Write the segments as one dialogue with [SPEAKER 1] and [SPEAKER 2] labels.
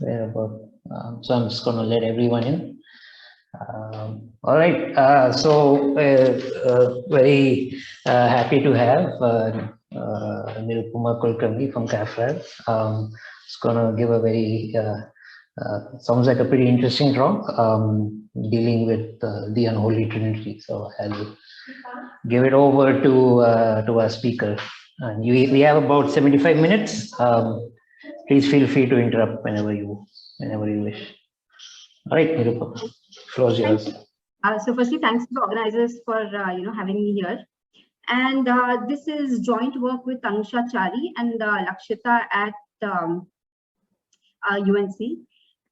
[SPEAKER 1] Where about? So I'm just going to let everyone in. All right. Very happy to have Nirupama Kulkarni from CAFRAL. It's going to give a very sounds like a pretty interesting talk dealing with the unholy Trinity. So I'll give it over to our speaker. And we have about 75 minutes. Please feel free to interrupt whenever you wish. All right, Nirupama, floor is yours.
[SPEAKER 2] So firstly, thanks to the organizers for having me here. And this is joint work with Anusha Chari and Lakshita at UNC.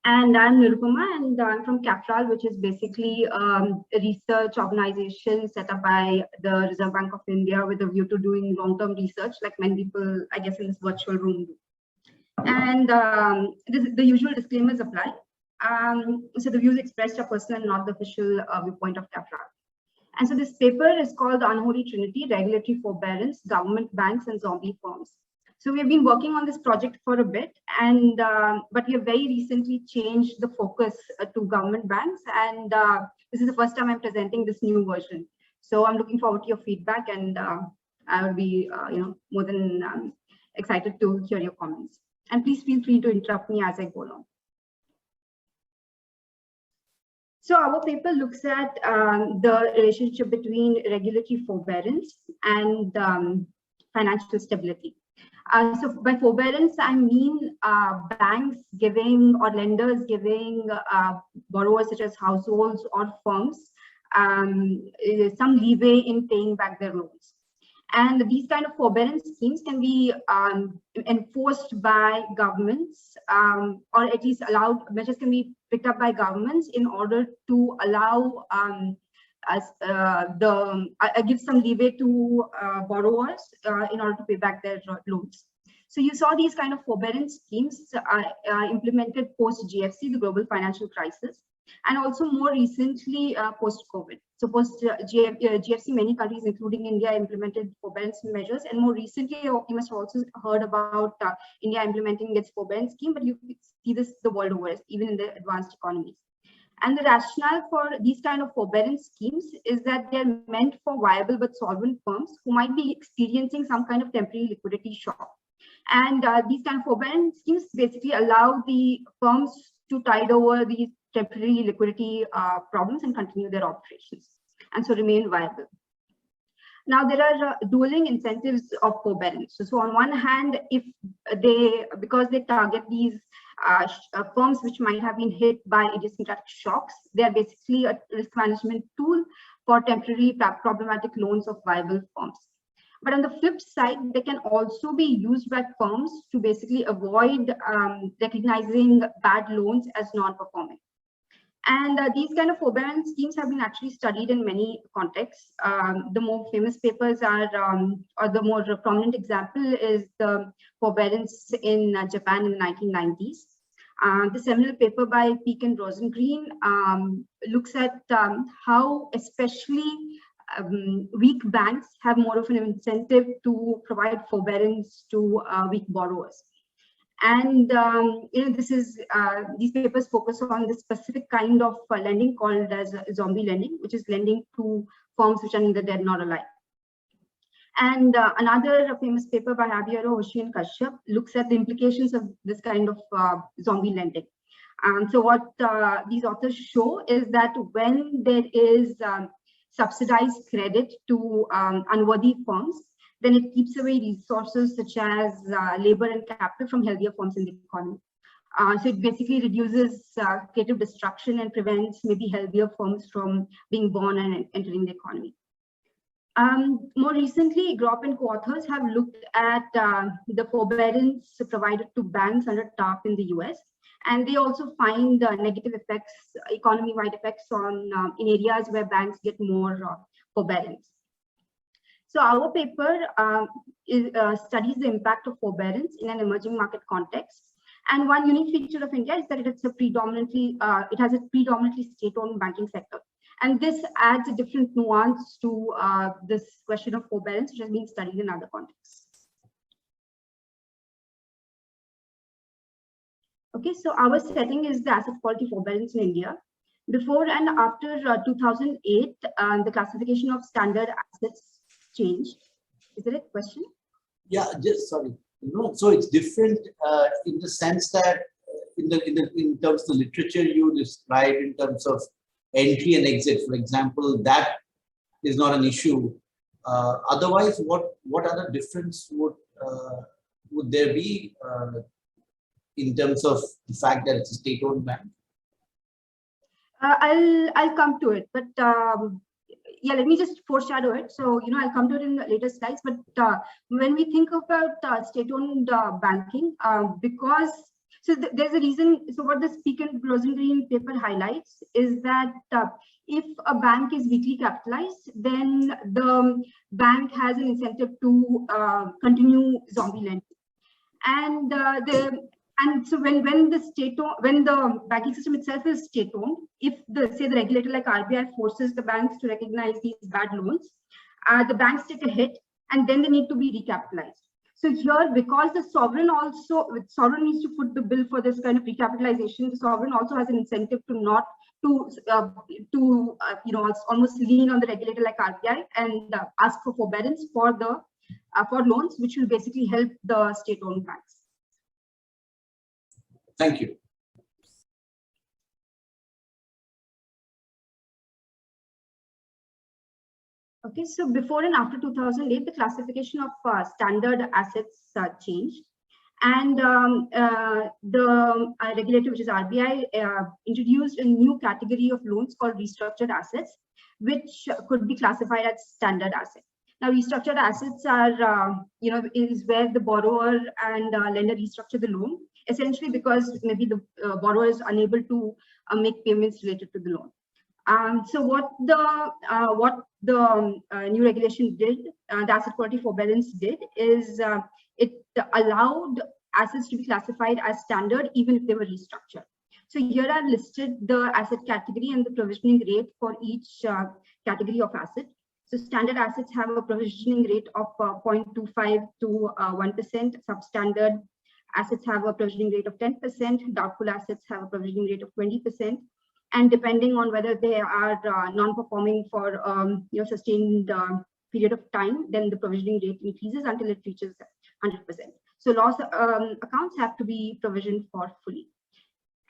[SPEAKER 2] And I'm Nirupama, and I'm from CAFRAL, which is basically a research organization set up by the Reserve Bank of India with a view to doing long-term research, like many people, I guess, in this virtual room do. And the usual disclaimers apply. So the views expressed are personal and not the official viewpoint of CAFRAL. And so this paper is called The Unholy Trinity, Regulatory Forbearance, Government Banks and Zombie Firms. So we've been working on this project for a bit, and but we have very recently changed the focus to government banks, and this is the first time I'm presenting this new version. So I'm looking forward to your feedback, and I will be more than excited to hear your comments. And please feel free to interrupt me as I go along. So our paper looks at the relationship between regulatory forbearance and financial stability. So by forbearance, I mean banks giving or lenders giving borrowers such as households or firms some leeway in paying back their loans. And these kind of forbearance schemes can be enforced by governments, or at least measures can be picked up by governments in order to allow give some leeway to borrowers in order to pay back their loans. So you saw these kind of forbearance schemes implemented post GFC, the global financial crisis, and also more recently post COVID. So post GFC, many countries, including India, implemented forbearance measures, and more recently, you must have also heard about India implementing its forbearance scheme. But you see this the world over, even in the advanced economies. And the rationale for these kind of forbearance schemes is that they're meant for viable but solvent firms who might be experiencing some kind of temporary liquidity shock. And these kind of forbearance schemes basically allow the firms to tide over these temporary liquidity problems and continue their operations, and so remain viable. Now, there are dueling incentives of forbearance. So on one hand, because they target these firms which might have been hit by idiosyncratic shocks, they are basically a risk management tool for temporary problematic loans of viable firms. But on the flip side, they can also be used by firms to basically avoid recognizing bad loans as non-performing. And these kind of forbearance schemes have been actually studied in many contexts. The more famous papers are, or the more prominent example is the forbearance in Japan in the 1990s. The seminal paper by Peake and Rosengreen looks at how especially weak banks have more of an incentive to provide forbearance to weak borrowers. And these papers focus on this specific kind of lending called as zombie lending, which is lending to firms which are neither dead nor alive. And another famous paper by Javier Hoshi and Kashyap looks at the implications of this kind of zombie lending. So what these authors show is that when there is subsidized credit to unworthy firms, then it keeps away resources such as labor and capital from healthier firms in the economy. So it basically reduces creative destruction and prevents maybe healthier firms from being born and entering the economy. More recently, Gropp and co-authors have looked at the forbearance provided to banks under TARP in the US. And they also find negative effects, economy-wide effects on in areas where banks get more forbearance. So our paper studies the impact of forbearance in an emerging market context. And one unique feature of India is that it has a predominantly state-owned banking sector. And this adds a different nuance to this question of forbearance, which has been studied in other contexts. Okay, so our setting is the asset quality forbearance in India. Before and after 2008, the classification of standard assets changed. Is there a question?
[SPEAKER 3] Yeah, just sorry. No, so it's different in the sense that in terms of the literature you described in terms of entry and exit, for example, that is not an issue. Otherwise, what other difference would there be in terms of the fact that it's a state-owned bank?
[SPEAKER 2] I'll come to it, but yeah, let me just foreshadow it. So, I'll come to it in the later slides. But when we think about state-owned banking, there's a reason. So what the Speak and Closing Green paper highlights is that if a bank is weakly capitalized, then the bank has an incentive to continue zombie lending. And so when the banking system itself is state-owned, if the regulator like RBI forces the banks to recognize these bad loans, the banks take a hit and then they need to be recapitalized. So here, because the sovereign needs to foot the bill for this kind of recapitalization, the sovereign also has an incentive to almost lean on the regulator like RBI and ask for forbearance for loans, which will basically help the state-owned banks.
[SPEAKER 3] Thank you.
[SPEAKER 2] Okay, so before and after 2008, the classification of standard assets changed. And the regulator, which is RBI, introduced a new category of loans called restructured assets, which could be classified as standard assets. Now, restructured assets are, is where the borrower and lender restructure the loan, essentially because maybe the borrower is unable to make payments related to the loan. So what the new regulation did, the asset quality forbearance did, is it allowed assets to be classified as standard even if they were restructured. So here are listed the asset category and the provisioning rate for each category of asset. So standard assets have a provisioning rate of 0.25 to 1%. Substandard assets have a provisioning rate of 10%. Doubtful assets have a provisioning rate of 20%. And depending on whether they are non-performing for sustained period of time, then the provisioning rate increases until it reaches 100%. So loss accounts have to be provisioned for fully.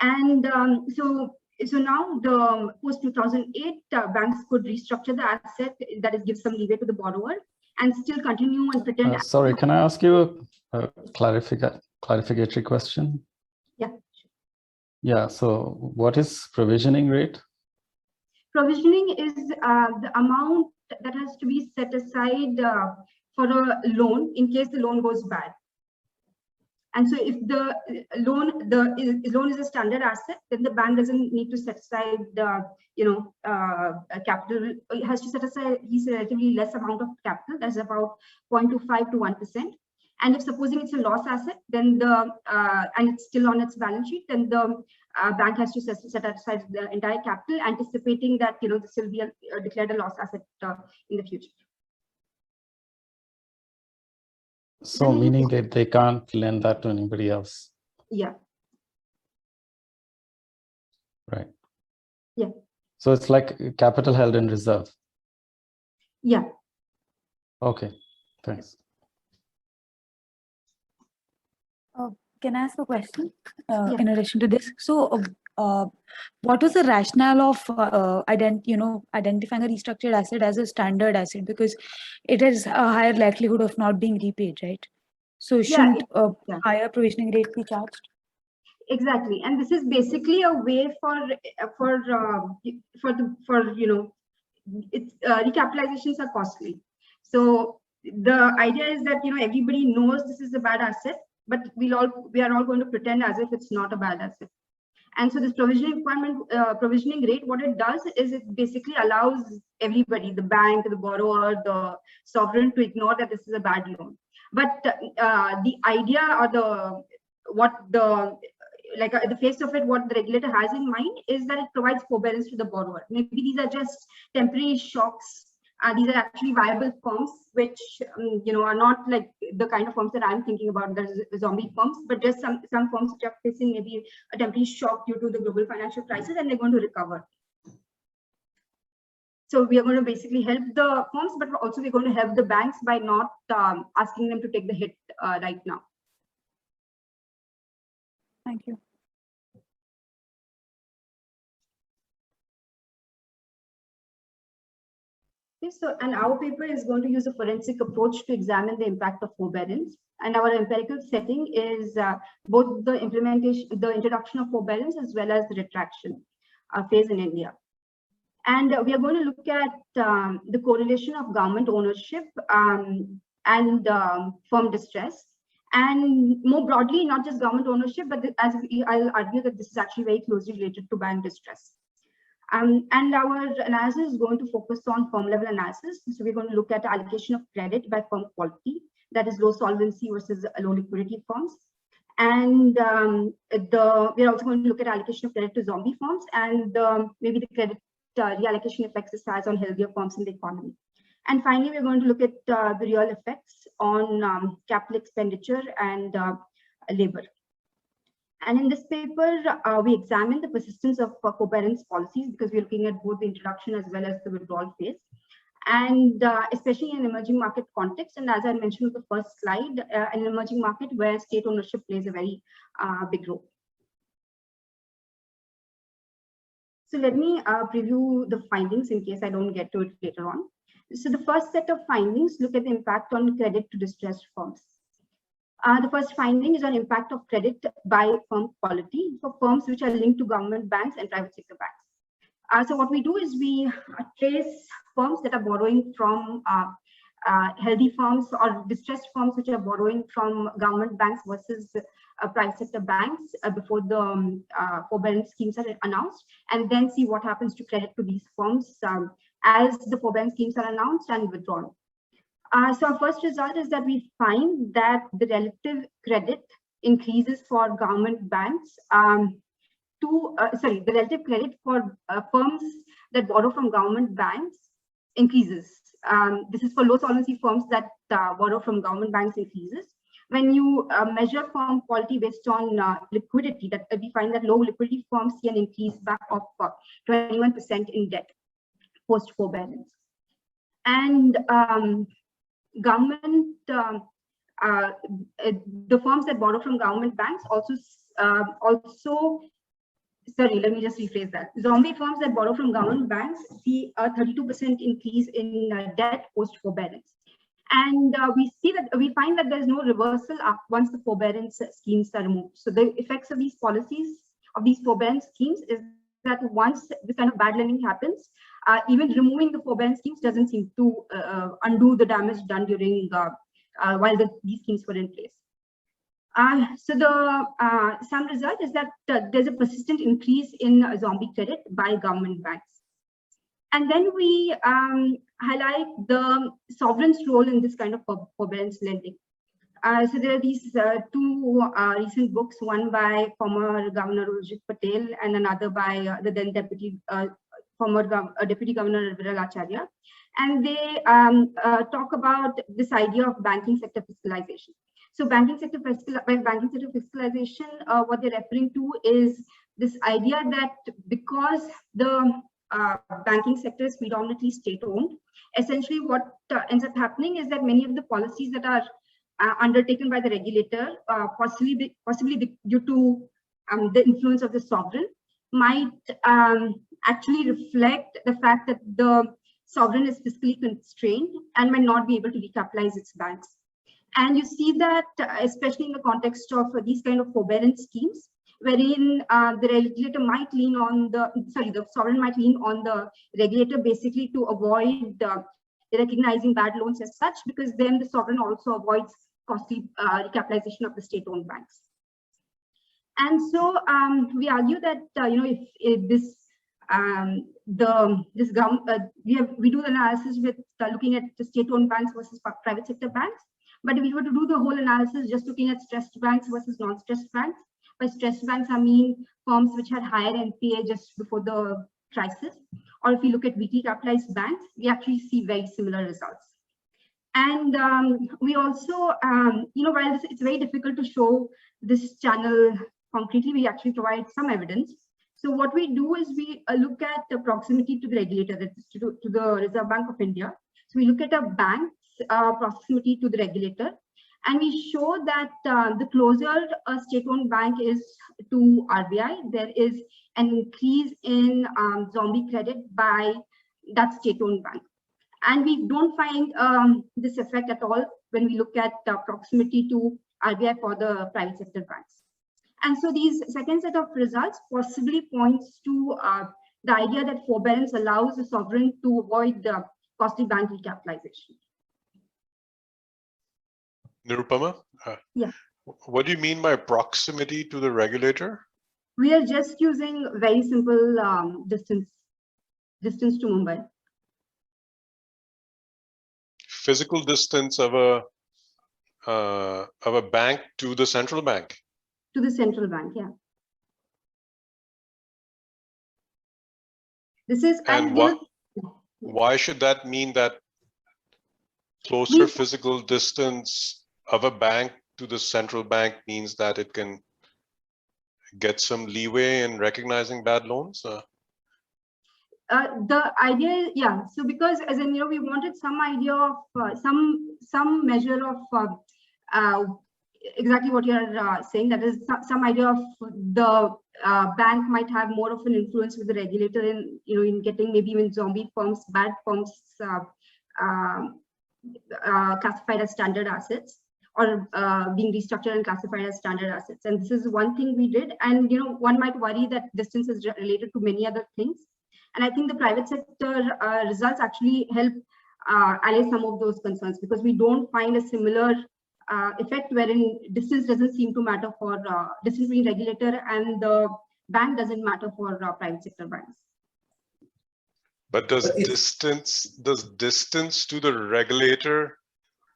[SPEAKER 2] And so now the post 2008 banks could restructure the asset, that is, give some leeway to the borrower and still continue and pretend.
[SPEAKER 4] Sorry, can I ask you a clarificatory question?
[SPEAKER 2] Yeah.
[SPEAKER 4] Yeah, so what is provisioning rate?
[SPEAKER 2] Provisioning is the amount that has to be set aside for a loan in case the loan goes bad. And so if the loan is a standard asset, then the bank doesn't need to set aside capital. It has to set aside a relatively less amount of capital. That's about 0.25 to 1%. And if supposing it's a loss asset, then and it's still on its balance sheet, then the bank has to set aside the entire capital, anticipating that this will be declared a loss asset in the future.
[SPEAKER 4] So meaning that they can't lend that to anybody else.
[SPEAKER 2] Yeah.
[SPEAKER 4] Right.
[SPEAKER 2] Yeah.
[SPEAKER 4] So it's like capital held in reserve.
[SPEAKER 2] Yeah.
[SPEAKER 4] Okay. Thanks.
[SPEAKER 5] Can I ask a question
[SPEAKER 2] Yeah.
[SPEAKER 5] in addition to this? So what was the rationale of identifying a restructured asset as a standard asset? Because it has a higher likelihood of not being repaid, right? So shouldn't higher provisioning rate be charged?
[SPEAKER 2] Exactly, and this is basically a way recapitalizations are costly. So the idea is that everybody knows this is a bad asset, but we are all going to pretend as if it's not a bad asset. And so this provisioning rate, what it does is it basically allows everybody, the bank, the borrower, the sovereign, to ignore that this is a bad loan. But the idea or the face of it, what the regulator has in mind is that it provides forbearance to the borrower. Maybe these are just temporary shocks These are actually viable firms, which are not like the kind of firms that I'm thinking about, the zombie firms, but just some firms which are facing maybe a temporary shock due to the global financial crisis, and they're going to recover. So we are going to basically help the firms, but also we're going to help the banks by not asking them to take the hit right now.
[SPEAKER 5] Thank you.
[SPEAKER 2] Okay, so, and our paper is going to use a forensic approach to examine the impact of forbearance. And our empirical setting is both the introduction of forbearance as well as the retraction phase in India. And we are going to look at the correlation of government ownership and firm distress. And more broadly, not just government ownership, but I'll argue that this is actually very closely related to bank distress. And our analysis is going to focus on firm level analysis. So we're going to look at allocation of credit by firm quality, that is low solvency versus low liquidity firms. And we're also going to look at allocation of credit to zombie firms and maybe the credit reallocation effects this has on healthier firms in the economy. And finally, we're going to look at the real effects on capital expenditure and labor. And in this paper, we examine the persistence of forbearance policies because we're looking at both the introduction as well as the withdrawal phase. And especially in an emerging market context, and as I mentioned with the first slide, an emerging market where state ownership plays a very big role. So let me preview the findings in case I don't get to it later on. So the first set of findings look at the impact on credit to distressed firms. The first finding is on impact of credit by firm quality for firms which are linked to government banks and private sector banks. So what we do is we trace firms that are borrowing from healthy firms or distressed firms which are borrowing from government banks versus private sector banks before the forbearance schemes are announced, and then see what happens to credit to these firms as the forbearance schemes are announced and withdrawn. So our first result is that we find that the relative credit increases for government banks the relative credit for firms that borrow from government banks increases. This is for low solvency firms that borrow from government banks increases. When you measure firm quality based on liquidity, that we find that low liquidity firms see an increase back of 21% in debt post forbearance. And government, the firms that borrow from government banks also, sorry, let me just rephrase that. Zombie firms that borrow from government banks see a 32% increase in debt post forbearance. And we find that there's no reversal once the forbearance schemes are removed. So the effects of these policies, of these forbearance schemes, is that once this kind of bad lending happens, even removing the forbearance schemes doesn't seem to undo the damage done during while these schemes were in place. So the some result is that there's a persistent increase in zombie credit by government banks. And then we highlight the sovereign's role in this kind of forbearance lending. So there are these two recent books, one by former Governor Urjit Patel and another by the then former Deputy Governor Viral Acharya. And they talk about this idea of banking sector fiscalization. So by banking sector fiscalization, what they're referring to is this idea that because the banking sector is predominantly state-owned, essentially what ends up happening is that many of the policies that are undertaken by the regulator, possibly due to the influence of the sovereign, might actually reflect the fact that the sovereign is fiscally constrained and might not be able to recapitalize its banks. And you see that especially in the context of these kind of forbearance schemes, wherein the regulator might lean on the sovereign might lean on the regulator basically to avoid recognizing bad loans as such, because then the sovereign also avoids costly recapitalization of the state-owned banks. And so we argue that if this we do the analysis with looking at the state-owned banks versus private sector banks. But if we were to do the whole analysis just looking at stressed banks versus non-stressed banks, by stressed banks I mean firms which had higher NPA just before the crisis, or if we look at weakly capitalized banks, we actually see very similar results. And we also, while it's very difficult to show this channel concretely, we actually provide some evidence. So what we do is we look at the proximity to the regulator, that is to the Reserve Bank of India. So we look at a bank's proximity to the regulator, and we show that the closer a state-owned bank is to RBI, there is an increase in zombie credit by that state-owned bank. And we don't find this effect at all when we look at proximity to RBI for the private sector banks. And so these second set of results possibly points to the idea that forbearance allows the sovereign to avoid the costly bank recapitalization.
[SPEAKER 6] Nirupama?
[SPEAKER 2] Yeah.
[SPEAKER 6] What do you mean by proximity to the regulator?
[SPEAKER 2] We are just using very simple distance to Mumbai.
[SPEAKER 6] Physical distance of a bank to the central bank.
[SPEAKER 2] To the central bank, yeah. This is
[SPEAKER 6] And why should that mean that closer physical distance of a bank to the central bank means that it can get some leeway in recognizing bad loans?
[SPEAKER 2] The idea, yeah. So because, as in, we wanted some idea of some measure of exactly what you're saying. That is some idea of the bank might have more of an influence with the regulator in in getting maybe even zombie firms, bad firms classified as standard assets, or being restructured and classified as standard assets. And this is one thing we did. And one might worry that distance is related to many other things. And I think the private sector results actually help allay some of those concerns, because we don't find a similar effect wherein distance doesn't seem to matter for distance between regulator and the bank doesn't matter for private sector banks.
[SPEAKER 6] But does distance to the regulator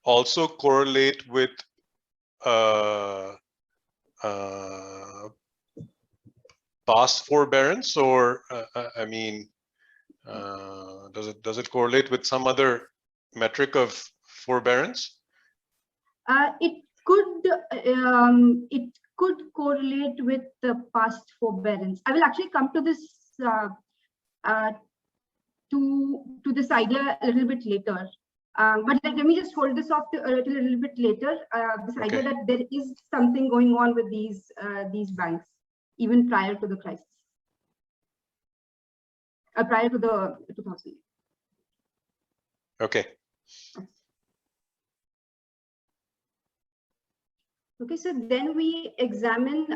[SPEAKER 6] also correlate with past forbearance, or I mean, does it correlate with some other metric of forbearance?
[SPEAKER 2] It could correlate with the past forbearance. I will actually come to this to this idea a little bit later. But let me just hold this off a little bit later. This idea that there is something going on with these banks even prior to the crisis, prior to the 2000.
[SPEAKER 6] Okay.
[SPEAKER 2] Okay, so then we examine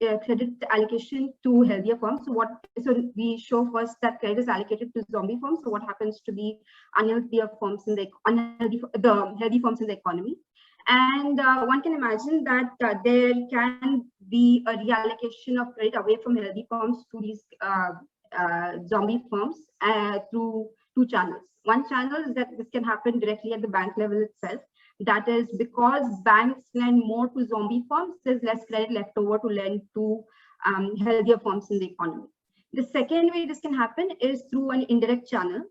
[SPEAKER 2] credit allocation to healthier firms. So we show first that credit is allocated to zombie firms. So what happens to the unhealthier firms in the healthy firms in the economy? And one can imagine that there can be a reallocation of credit away from healthy firms to these zombie firms through two channels. One channel is that this can happen directly at the bank level itself. That is because banks lend more to zombie firms, there's less credit left over to lend to healthier firms in the economy. The second way this can happen is through an indirect channel.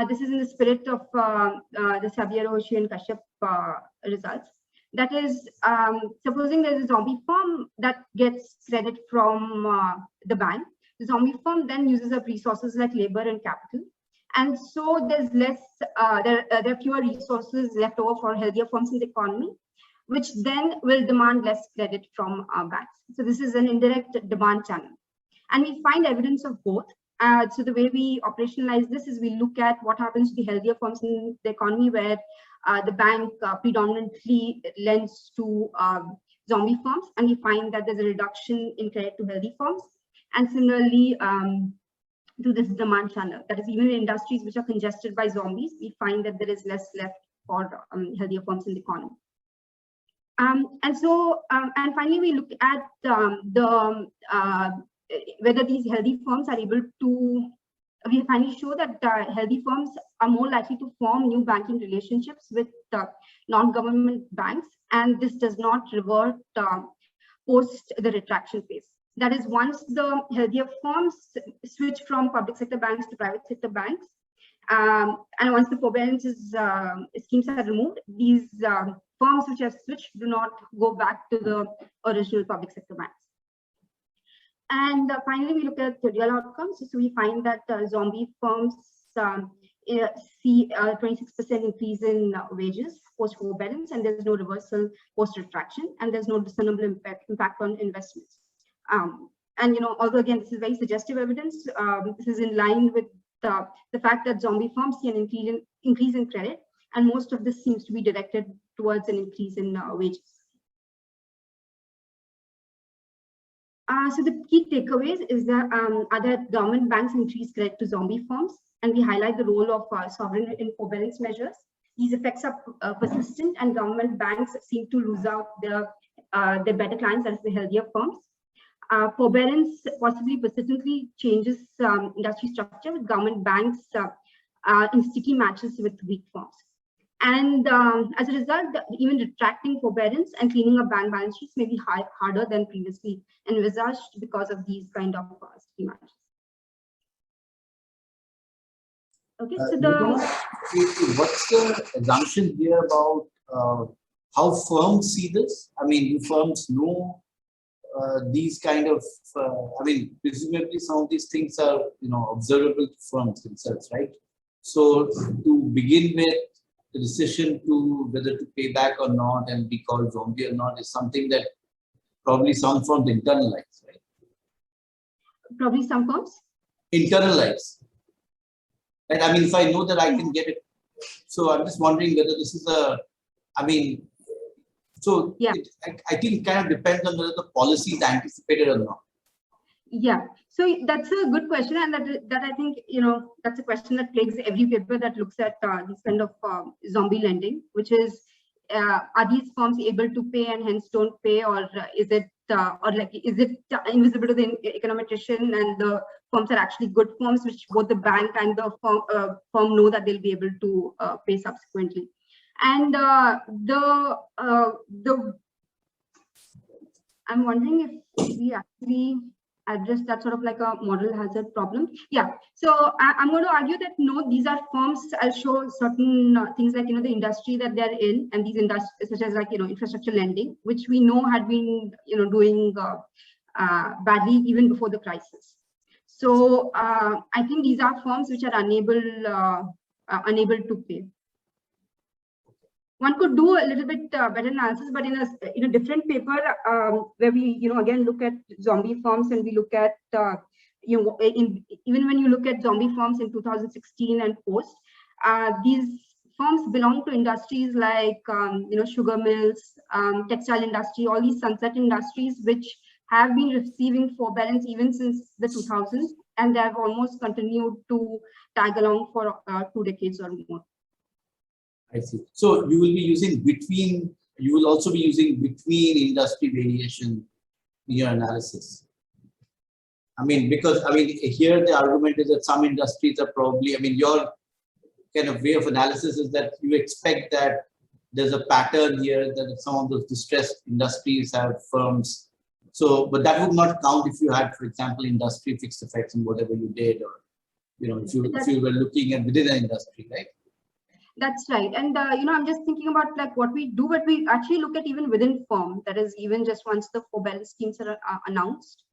[SPEAKER 2] This is in the spirit of the Xavier Hoshi and Kashyap results. That is, supposing there's a zombie firm that gets credit from the bank, the zombie firm then uses up resources like labor and capital. And so there's less, there are fewer resources left over for healthier firms in the economy, which then will demand less credit from banks. So this is an indirect demand channel. And we find evidence of both. So the way we operationalize this is we look at what happens to the healthier firms in the economy where the bank predominantly lends to zombie firms, and we find that there's a reduction in credit to healthy firms. And similarly, to this demand channel, that is, even in industries which are congested by zombies, we find that there is less left for healthier firms in the economy. And finally, we look at whether these healthy firms are able to, we finally show that healthy firms are more likely to form new banking relationships with non-government banks, and this does not revert post the retraction phase. That is, once the healthier firms switch from public sector banks to private sector banks, and once the forbearance schemes are removed, these firms which have switched do not go back to the original public sector banks. And finally, we look at the real outcomes. So we find that zombie firms see a 26% increase in wages post forbearance, and there's no reversal post retraction, and there's no discernible impact on investments. And although again this is very suggestive evidence, this is in line with the fact that zombie firms see an increase in credit, and most of this seems to be directed towards an increase in wages. So the key takeaways is that that government banks increase credit to zombie firms, and we highlight the role of sovereign in forbearance measures. These effects are persistent, and government banks seem to lose out their better clients, as the healthier firms. Forbearance possibly persistently changes industry structure, with government banks in sticky matches with weak firms. And as a result, even retracting forbearance and cleaning up bank balance sheets may be harder than previously envisaged because of these kind of sticky matches. Okay, so
[SPEAKER 3] what's the assumption here about how firms see this? I mean, do firms know these kind of, I mean, presumably some of these things are, observable to firms themselves, right? So to begin with, the decision to whether to pay back or not and be called zombie or not is something that probably some firms internalize, right?
[SPEAKER 2] Probably some firms?
[SPEAKER 3] Internalize. And I mean, if I know that I can get it, so I'm just wondering whether this is so yeah. I think it kind of depends on whether the policy is anticipated or not.
[SPEAKER 2] Yeah, so that's a good question, and that I think that's a question that plagues every paper that looks at this kind of zombie lending, which is are these firms able to pay and hence don't pay, or is it invisible to the econometrician, and the firms are actually good firms which both the bank and the firm know that they'll be able to pay subsequently. And I'm wondering if we actually address that sort of like a model hazard problem. Yeah, so I'm going to argue that no, these are firms. I'll show certain things like the industry that they're in, and these industries such as like infrastructure lending, which we know had been doing badly even before the crisis. So I think these are firms which are unable to pay. One could do a little bit better analysis, but in a different paper where we again look at zombie firms, and we look at even when you look at zombie firms in 2016 and post, these firms belong to industries like sugar mills, textile industry, all these sunset industries which have been receiving forbearance even since the 2000s, and they have almost continued to tag along for 2 decades or more.
[SPEAKER 3] I see. So you will be using you will also be using between industry variation in your analysis. I mean, because here the argument is that some industries are probably, your kind of way of analysis is that you expect that there's a pattern here that some of those distressed industries have firms. So, but that would not count if you had, for example, industry fixed effects and whatever you did, or if you were looking at within an industry, right?
[SPEAKER 2] That's right. And, I'm just thinking about like what we do, but we actually look at even within firm, that is even just once the forbearance schemes are announced,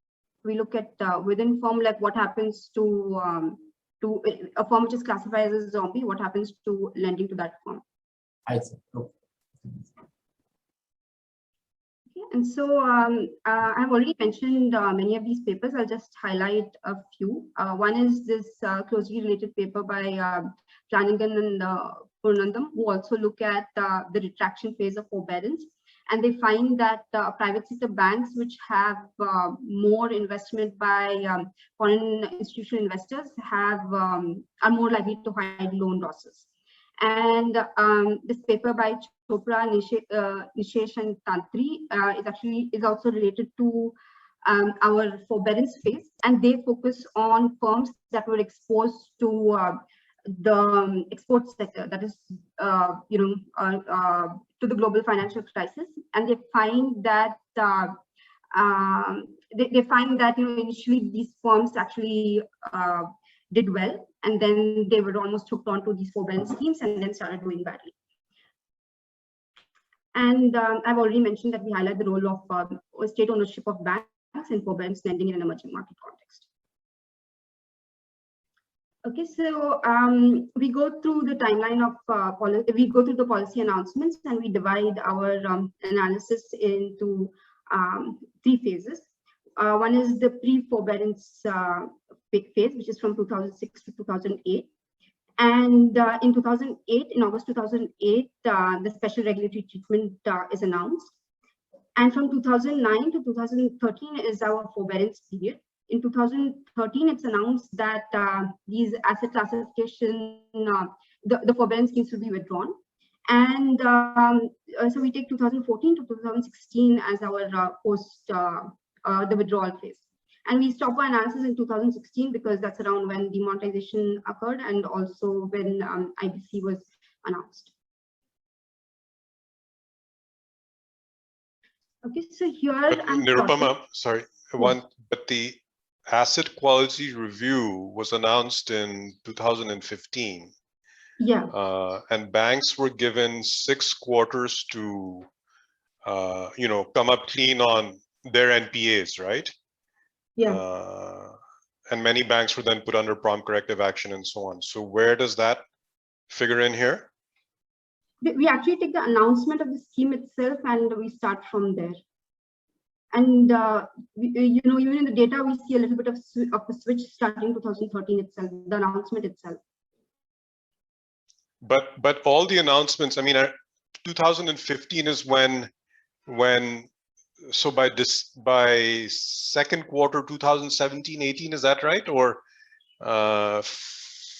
[SPEAKER 2] we look at within firm, like what happens to a firm which is classified as a zombie, what happens to lending to that firm.
[SPEAKER 3] I see. Okay.
[SPEAKER 2] And so I've already mentioned many of these papers. I'll just highlight a few. One is this closely related paper by Flanagan and Purnandam, who also look at the retraction phase of forbearance. And they find that private sector banks, which have more investment by foreign institutional investors, are more likely to hide loan losses. And this paper by Chopra, Nishesh and Tantri is also related to our forbearance phase, and they focus on firms that were exposed to the export sector, that is, to the global financial crisis, and they find that they find that initially these firms actually did well, and then they were almost hooked onto these forbearance schemes and then started doing badly. And I've already mentioned that we highlight the role of state ownership of banks and forbearance lending in an emerging market context. Okay, so we go through the timeline of we go through the policy announcements, and we divide our analysis into 3 phases. One is the pre-forbearance phase, which is from 2006 to 2008. And in 2008, in August 2008, the special regulatory treatment is announced. And from 2009 to 2013 is our forbearance period. In 2013, it's announced that these asset classification, the forbearance schemes will be withdrawn. And so we take 2014 to 2016 as our post the withdrawal phase. And we stop our analysis in 2016 because that's around when demonetization occurred and also when IBC was announced. Okay, so here I'm
[SPEAKER 6] Nirupama, sorry, but the asset quality review was announced in 2015.
[SPEAKER 2] Yeah.
[SPEAKER 6] And banks were given 6 quarters to, come up clean on their NPAs, right?
[SPEAKER 2] Yeah.
[SPEAKER 6] And many banks were then put under prompt corrective action and so on. So where does that figure in here?
[SPEAKER 2] We actually take the announcement of the scheme itself and we start from there. And even in the data, we see a little bit of a switch starting 2013 itself, the announcement itself.
[SPEAKER 6] But all the announcements, I mean, 2015 is when so by second quarter 2017-18, is that right? Or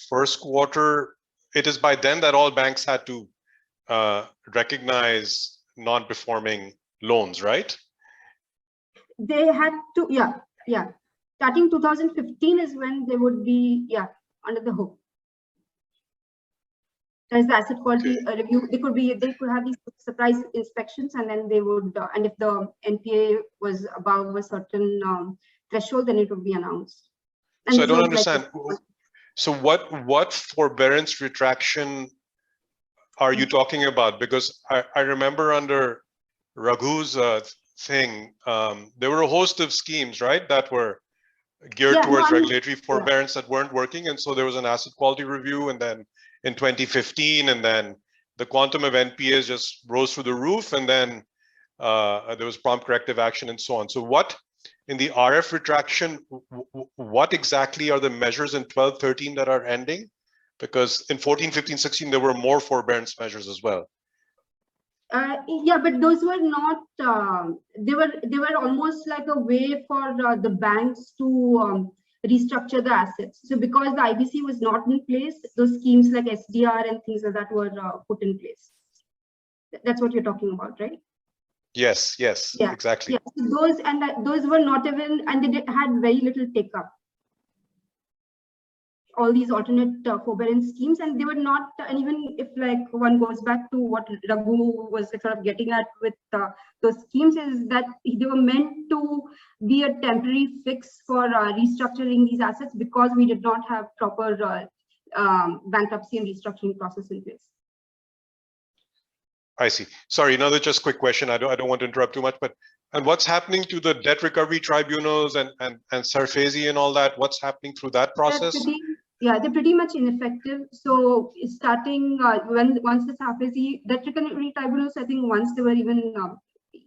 [SPEAKER 6] first quarter, it is by then that all banks had to recognize non-performing loans, right?
[SPEAKER 2] They had to, yeah. Starting 2015 is when they would be, under the hook. There's the asset quality review. They could have these surprise inspections, and then they would, and if the NPA was above a certain threshold, then it would be announced. And
[SPEAKER 6] so I don't understand. So what forbearance retraction are you talking about? Because I remember under Raghu's thing, there were a host of schemes, right, that were geared towards regulatory forbearance that weren't working, and so there was an asset quality review, and then in 2015, and then the quantum of NPAs just rose through the roof, and then there was prompt corrective action and so on. So what, in the RF retraction, what exactly are the measures in 12-13 that are ending? Because in 14, 15, 16, there were more forbearance measures as well.
[SPEAKER 2] Yeah, but those were not, they were almost like a way for the banks to restructure the assets. So because the IBC was not in place, those schemes like SDR and things like that were put in place. That's what you're talking about, right?
[SPEAKER 6] Yes, exactly.
[SPEAKER 2] Yeah. So those were not even, and they had very little take up. All these alternate forbearance schemes, and they were not, and even if like one goes back to what Raghu was sort of getting at with those schemes, is that they were meant to be a temporary fix for restructuring these assets because we did not have proper bankruptcy and restructuring process in place.
[SPEAKER 6] I see. Sorry, another just quick question. I don't want to interrupt too much, but and what's happening to the debt recovery tribunals and Sarfazi and all that? What's happening through that process?
[SPEAKER 2] They're pretty much ineffective. So starting once the Sarfazi debt recovery tribunals, I think once they were even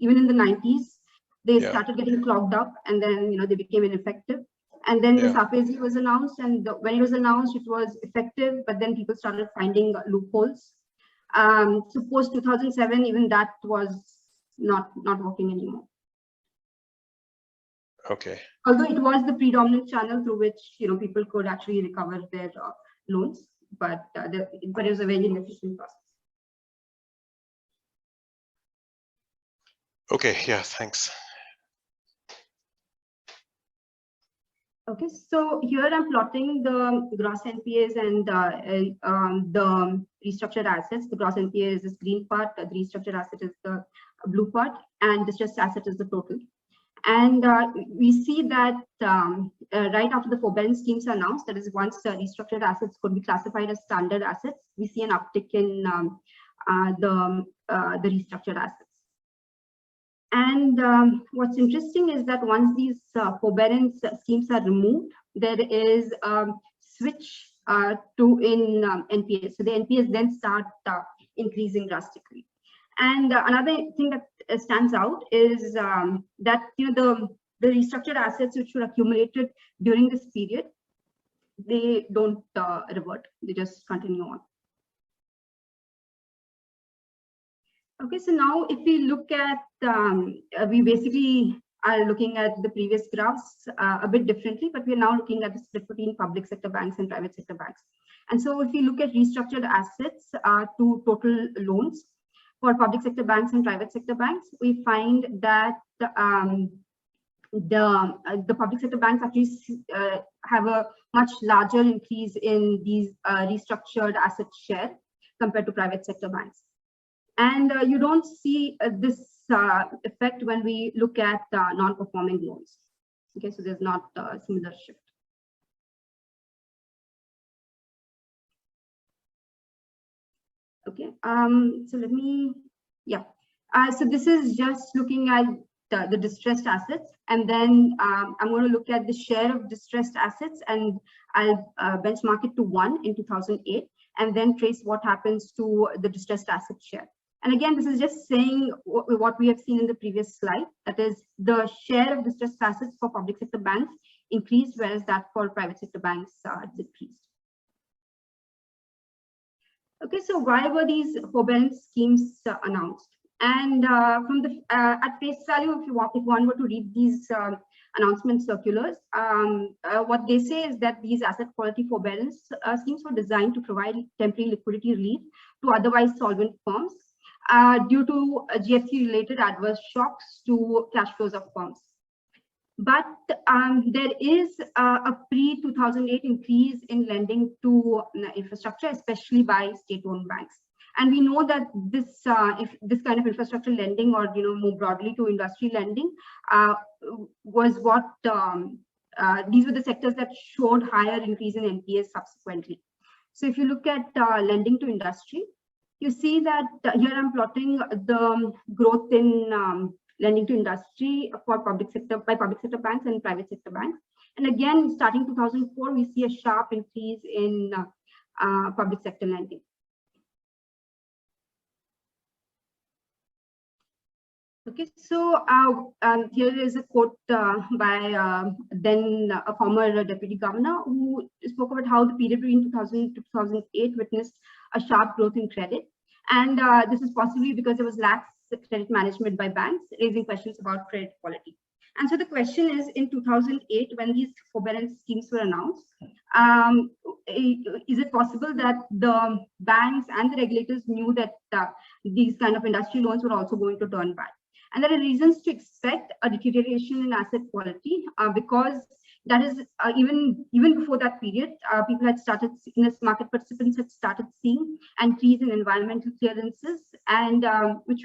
[SPEAKER 2] in the 90s, they started getting clogged up, and then they became ineffective. And then the Sarfazi was announced, and when it was announced, it was effective, but then people started finding loopholes. So post 2007, even that was not working anymore.
[SPEAKER 6] Okay.
[SPEAKER 2] Although it was the predominant channel through which people could actually recover their loans, but it was a very inefficient process.
[SPEAKER 6] Okay. Yeah. Thanks.
[SPEAKER 2] Okay, so here I'm plotting the gross NPAs and the restructured assets. The gross NPA is this green part, the restructured asset is the blue part, and distressed asset is the total. And we see that right after the forbearance schemes are announced, that is once restructured assets could be classified as standard assets, we see an uptick in the restructured assets. And what's interesting is that once these forbearance schemes are removed, there is a switch to in NPS. So the NPS then start increasing drastically. And another thing that stands out is that the restructured assets which were accumulated during this period, they don't revert; they just continue on. Okay, so now if we look at, we basically are looking at the previous graphs a bit differently, but we're now looking at the split between public sector banks and private sector banks. And so if we look at restructured assets to total loans for public sector banks and private sector banks, we find that the public sector banks actually have a much larger increase in these restructured asset share compared to private sector banks. And you don't see this effect when we look at non-performing loans. Okay, so there's not a similar shift. Okay, so let me, so this is just looking at the distressed assets, and then I'm going to look at the share of distressed assets, and I'll benchmark it to 1 in 2008, and then trace what happens to the distressed asset share. And again, this is just saying what we have seen in the previous slide, that is the share of distressed assets for public sector banks increased, whereas that for private sector banks decreased. Okay, so why were these forbearance schemes announced? And from the at face value, if one were to read these announcement circulars, what they say is that these asset quality forbearance schemes were designed to provide temporary liquidity relief to otherwise solvent firms due to GFC-related adverse shocks to cash flows of firms. But there is a pre-2008 increase in lending to infrastructure, especially by state-owned banks. And we know that this kind of infrastructure lending, or more broadly to industry lending, was what these were the sectors that showed higher increase in NPAs subsequently. So if you look at lending to industry, you see that here I'm plotting the growth in lending to industry for public sector banks and private sector banks. And again, starting 2004, we see a sharp increase in public sector lending. Okay, so here is a quote by then a former deputy governor, who spoke about how the period between 2000 to 2008 witnessed a sharp growth in credit. And this is possibly because there was lax credit management by banks, raising questions about credit quality. And so the question is, in 2008, when these forbearance schemes were announced, is it possible that the banks and the regulators knew that these kind of industry loans were also going to turn bad? And there are reasons to expect a deterioration in asset quality because that is even before that period, people had started, market participants had started seeing an increase in environmental clearances, and which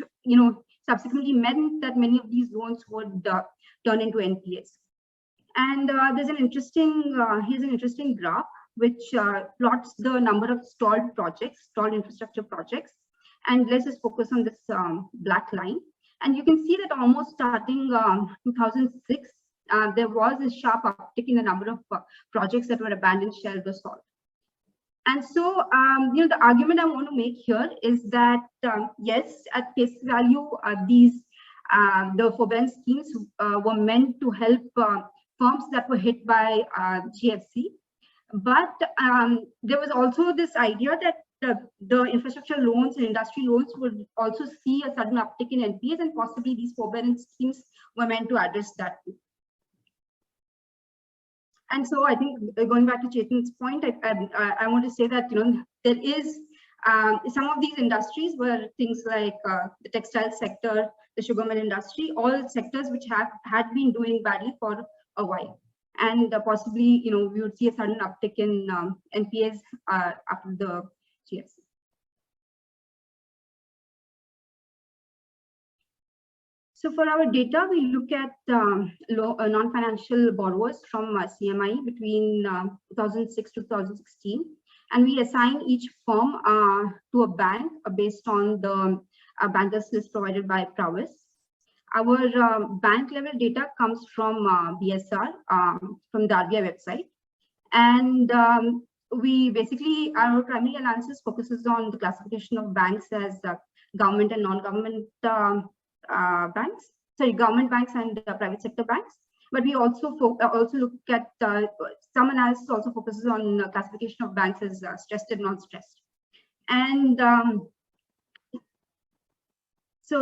[SPEAKER 2] subsequently meant that many of these loans would turn into NPAs. And there's an interesting here's an interesting graph which plots the number of stalled infrastructure projects, and let's just focus on this black line. And you can see that almost starting 2006, there was a sharp uptick in the number of projects that were abandoned, shelved, or stalled. And so, the argument I want to make here is that yes, at face value, the forbearance schemes were meant to help firms that were hit by GFC, but there was also this idea that the infrastructure loans and industry loans would also see a sudden uptick in NPAs, and possibly these forbearance schemes were meant to address that too. And so I think, going back to Chetan's point, I want to say that there is some of these industries were things like the textile sector, the sugar mill industry, all sectors which had been doing badly for a while. And possibly, we would see a sudden uptick in NPAs after the GFC. So for our data, we look at non-financial borrowers from CMI between 2006 to 2016, and we assign each firm to a bank based on the bankers list provided by Prowess. Our bank level data comes from BSR, from the RBI website. And we basically, our primary analysis focuses on the classification of banks as government and non-government banks, sorry, government banks and private sector banks. But we also look at some analysis also focuses on classification of banks as stressed and non-stressed. And so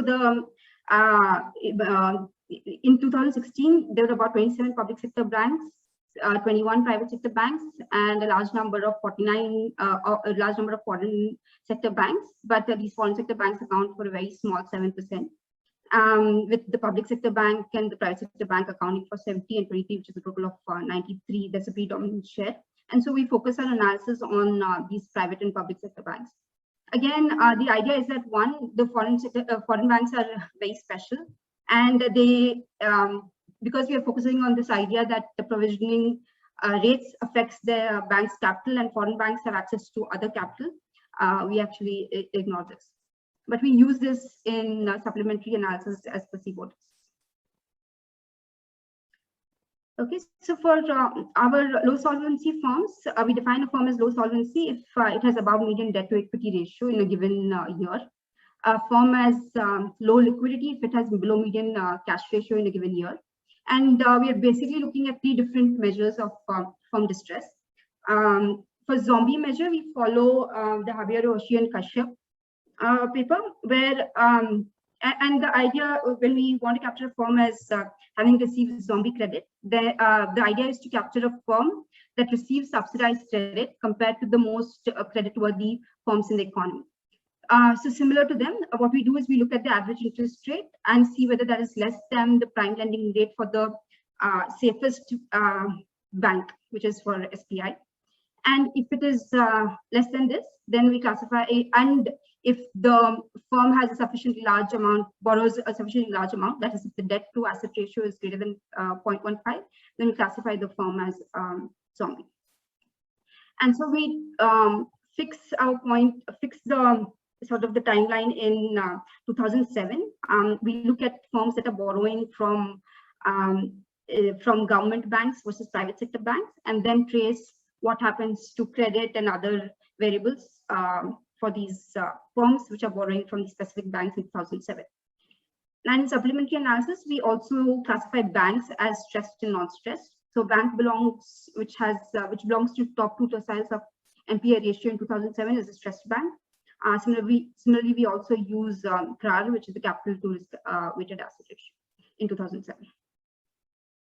[SPEAKER 2] in 2016, there were about 27 public sector banks, 21 private sector banks, and a large number of foreign sector banks. But these foreign sector banks account for a very small 7%, with the public sector bank and the private sector bank accounting for 70 and 23, which is a total of 93. That's a predominant share. And so we focus our analysis on these private and public sector banks. Again, the idea is that one, the foreign banks are very special, and they, because we are focusing on this idea that the provisioning rates affects the bank's capital and foreign banks have access to other capital, we actually ignore this. But we use this in supplementary analysis as placebo. Okay, so for our low solvency firms, we define a firm as low solvency if it has above median debt to equity ratio in a given year. A firm has low liquidity if it has below median cash ratio in a given year. And we are basically looking at 3 different measures of firm distress. For zombie measure, we follow the Javier Oshie and Kashyap paper, where and the idea when we want to capture a firm as having received zombie credit, the idea is to capture a firm that receives subsidized credit compared to the most creditworthy firms in the economy. So similar to them, what we do is we look at the average interest rate and see whether that is less than the prime lending rate for the safest bank, which is for SBI. And if it is less than this, then we classify and if the firm has a sufficiently large amount, borrows a sufficiently large amount, that is if the debt to asset ratio is greater than 0.15, then we classify the firm as zombie. And so we fix the sort of the timeline in 2007. We look at firms that are borrowing from government banks versus private sector banks, and then trace what happens to credit and other variables for these firms which are borrowing from the specific banks in 2007. And in supplementary analysis, we also classify banks as stressed and non-stressed. So bank which belongs to top 2 deciles of NPA ratio in 2007 is a stressed bank. Similarly, we also use CAFRAL, which is the capital to risk weighted asset ratio in 2007,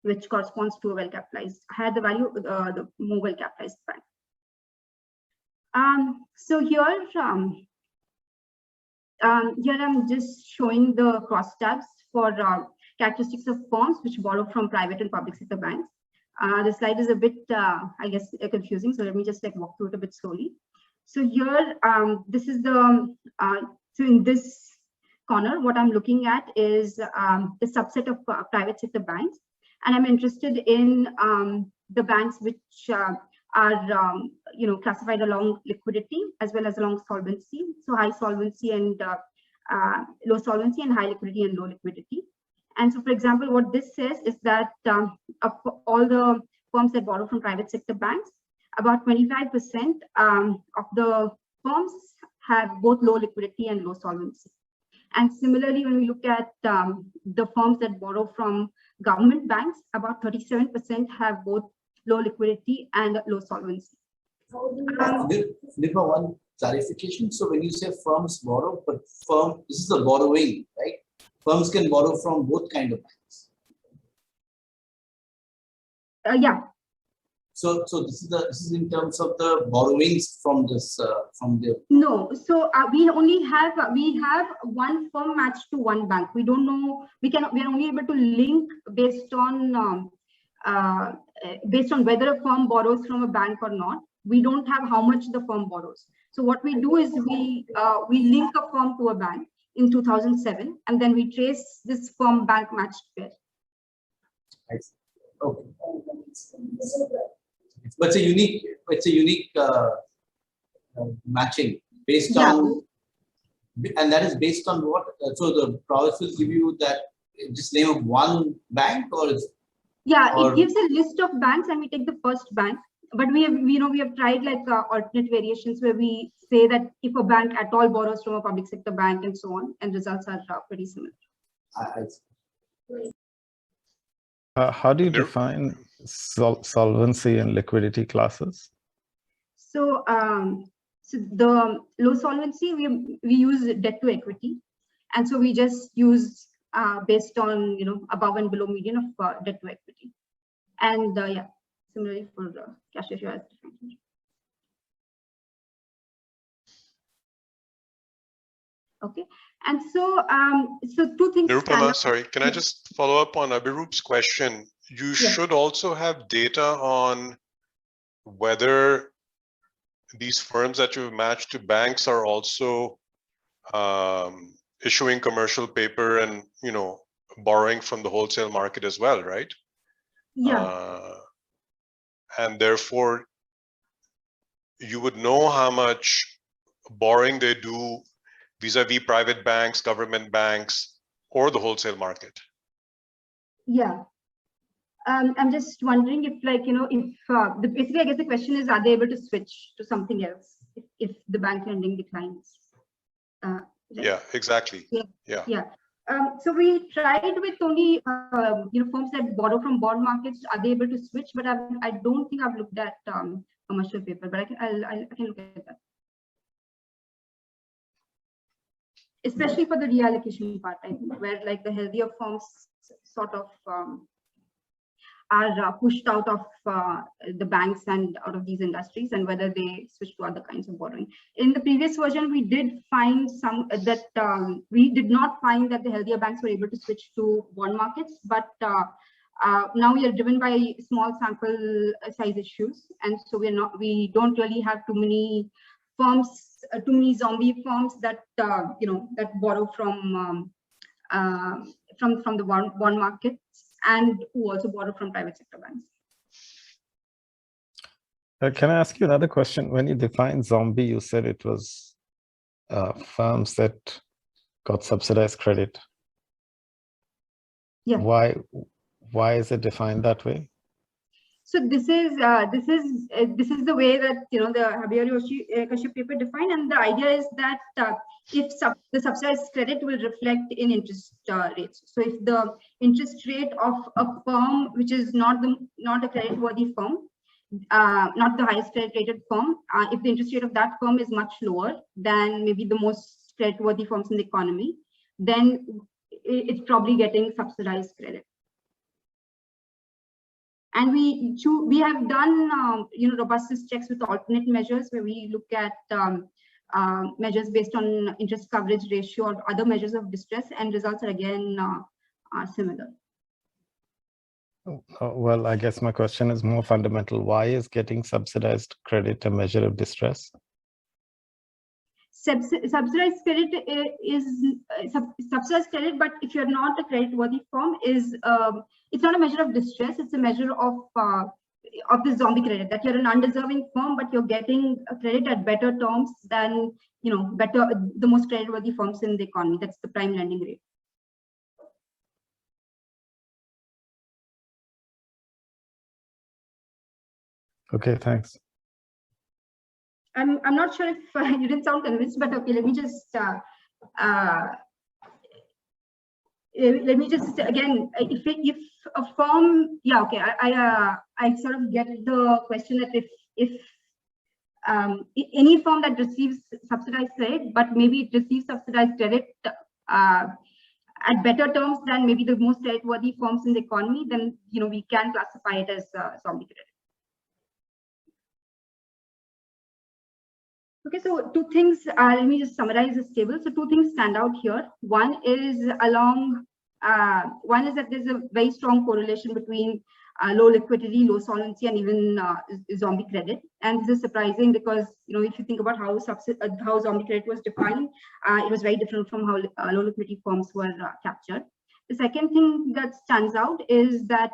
[SPEAKER 2] which corresponds to a well-capitalized, had the value of the more well-capitalized bank. So here I'm just showing the cross tabs for characteristics of firms which borrow from private and public sector banks. The slide is a bit, I guess, confusing. So let me just walk through it a bit slowly. So here, this is the, so in this corner, what I'm looking at is the subset of private sector banks. And I'm interested in the banks which are, classified along liquidity as well as along solvency. So high solvency and low solvency, and high liquidity and low liquidity. And so, for example, what this says is that of all the firms that borrow from private sector banks, about 25% of the firms have both low liquidity and low solvency. And similarly, when we look at the firms that borrow from government banks, about 37% have both low liquidity and low solvency.
[SPEAKER 3] Nirupama, one clarification. So when you say firms borrow, but this is the borrowing, right? Firms can borrow from both kind of banks.
[SPEAKER 2] Yeah.
[SPEAKER 3] So this is in terms of the borrowings from this
[SPEAKER 2] No. So we have one firm matched to one bank. We don't know. We are only able to link based on whether a firm borrows from a bank or not. We don't have how much the firm borrows. So what we do is we link a firm to a bank. in 2007, and then we trace this firm bank matched pair.
[SPEAKER 3] I see. Okay. But it's a unique matching based on, and that is based on what? So the process will give you that just name of one bank, or is?
[SPEAKER 2] Yeah, it gives a list of banks, and we take the first bank. But we have tried like alternate variations where we say that if a bank at all borrows from a public sector bank and so on, and results are pretty similar.
[SPEAKER 3] I see.
[SPEAKER 4] How do you define solvency and liquidity classes?
[SPEAKER 2] So, so the low solvency, we use debt to equity, and so we just use based on above and below median of debt to equity, and yeah, similarly for cash ratio as defined. Okay, and so so two things.
[SPEAKER 6] Nirupama, sorry, can I just follow up on Abhiroop's question? You should also have data on whether these firms that you've matched to banks are also issuing commercial paper and borrowing from the wholesale market as well, right?
[SPEAKER 2] Yeah.
[SPEAKER 6] And therefore, you would know how much borrowing they do vis-a-vis private banks, government banks, or the wholesale market.
[SPEAKER 2] Yeah. I'm just wondering if, basically, I guess the question is, are they able to switch to something else if the bank lending declines? Right?
[SPEAKER 6] Yeah, exactly.
[SPEAKER 2] Yeah. So we tried with only firms that borrow from bond markets. Are they able to switch? But I don't think I've looked at commercial paper. But I can look at that, especially for the reallocation part. I think where like the healthier firms sort of are pushed out of the banks and out of these industries, and whether they switch to other kinds of borrowing. In the previous version, we did find some that we did not find that the healthier banks were able to switch to bond markets, but now we are driven by small sample size issues, and so we don't really have too many firms, too many zombie firms that that borrow from the bond markets, and who also borrow from private sector banks.
[SPEAKER 4] Can I ask you another question? When you define zombie, you said it was firms that got subsidized credit.
[SPEAKER 2] Yeah.
[SPEAKER 4] Why is it defined that way?
[SPEAKER 2] So this is the way that the Habiyari-Kashyap paper defined, and the idea is that if the subsidized credit will reflect in interest rates. So if the interest rate of a firm which is not a credit-worthy firm, not the highest credit-rated firm, if the interest rate of that firm is much lower than maybe the most credit-worthy firms in the economy, then it's probably getting subsidized credit. And we have done robustness checks with alternate measures where we look at measures based on interest coverage ratio or other measures of distress, and results are again similar.
[SPEAKER 4] Well, I guess my question is more fundamental. Why is getting subsidized credit a measure of distress?
[SPEAKER 2] Subsidized credit is subsidized credit, but if you're not a credit-worthy firm, it's not a measure of distress. It's a measure of the zombie credit, that you're an undeserving firm, but you're getting a credit at better terms than the most credit-worthy firms in the economy. That's the prime lending rate.
[SPEAKER 4] Okay, thanks.
[SPEAKER 2] I'm not sure if you didn't sound convinced, but okay, let me just again, if a firm, yeah, okay, I sort of get the question that if any firm that receives subsidized credit, but maybe it receives subsidized credit at better terms than maybe the most credit-worthy firms in the economy, then we can classify it as zombie credit. Okay, so two things, let me just summarize this table. So two things stand out here. One is that there's a very strong correlation between low liquidity, low solvency, and even zombie credit. And this is surprising because, if you think about how zombie credit was defined, it was very different from how low liquidity firms were captured. The second thing that stands out is that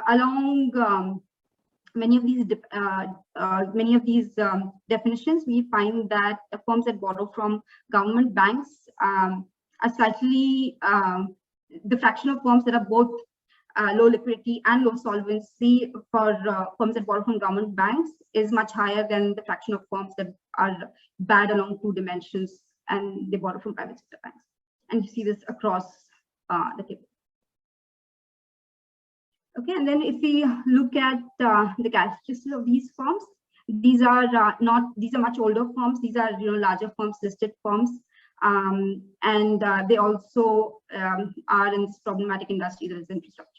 [SPEAKER 2] along many of these definitions, we find that the firms that borrow from government banks are slightly, the fraction of firms that are both low liquidity and low solvency for firms that borrow from government banks is much higher than the fraction of firms that are bad along 2 dimensions and they borrow from private sector banks. And you see this across the table. Okay, and then if we look at the characteristics of these firms, these are much older firms. These are larger firms, listed firms, and they also are in this problematic industry that is infrastructure.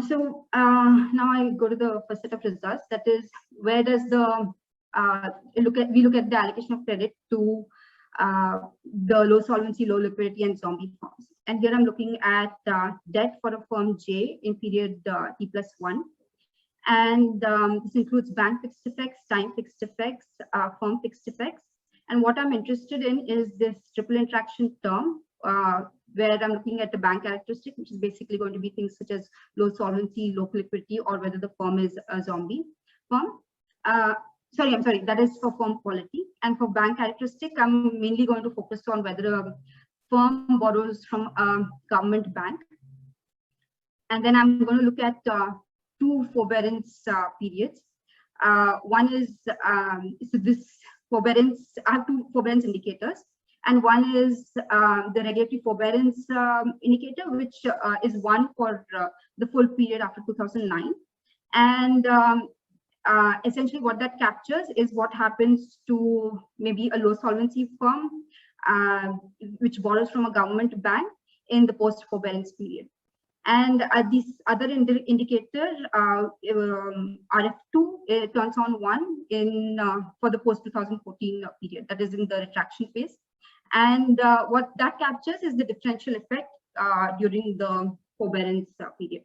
[SPEAKER 2] So now I go to the first set of results. That is, where does we look at the allocation of credit to the low solvency, low liquidity, and zombie firms. And here I'm looking at debt for a firm J in period T+1. And this includes bank fixed effects, time fixed effects, firm fixed effects. And what I'm interested in is this triple interaction term, where I'm looking at the bank characteristic, which is basically going to be things such as low solvency, low liquidity, or whether the firm is a zombie firm. I'm sorry, that is for firm quality. And for bank characteristic, I'm mainly going to focus on whether a firm borrows from a government bank. And then I'm going to look at 2 forbearance periods. One is, so this forbearance, I have 2 forbearance indicators. And one is the regulatory forbearance indicator, which is one for the full period after 2009. And essentially what that captures is what happens to maybe a low solvency firm which borrows from a government bank in the post forbearance period. And this other indicator, RF2, turns on 1 in for the post 2014 period, that is in the retraction phase. And what that captures is the differential effect during the forbearance period.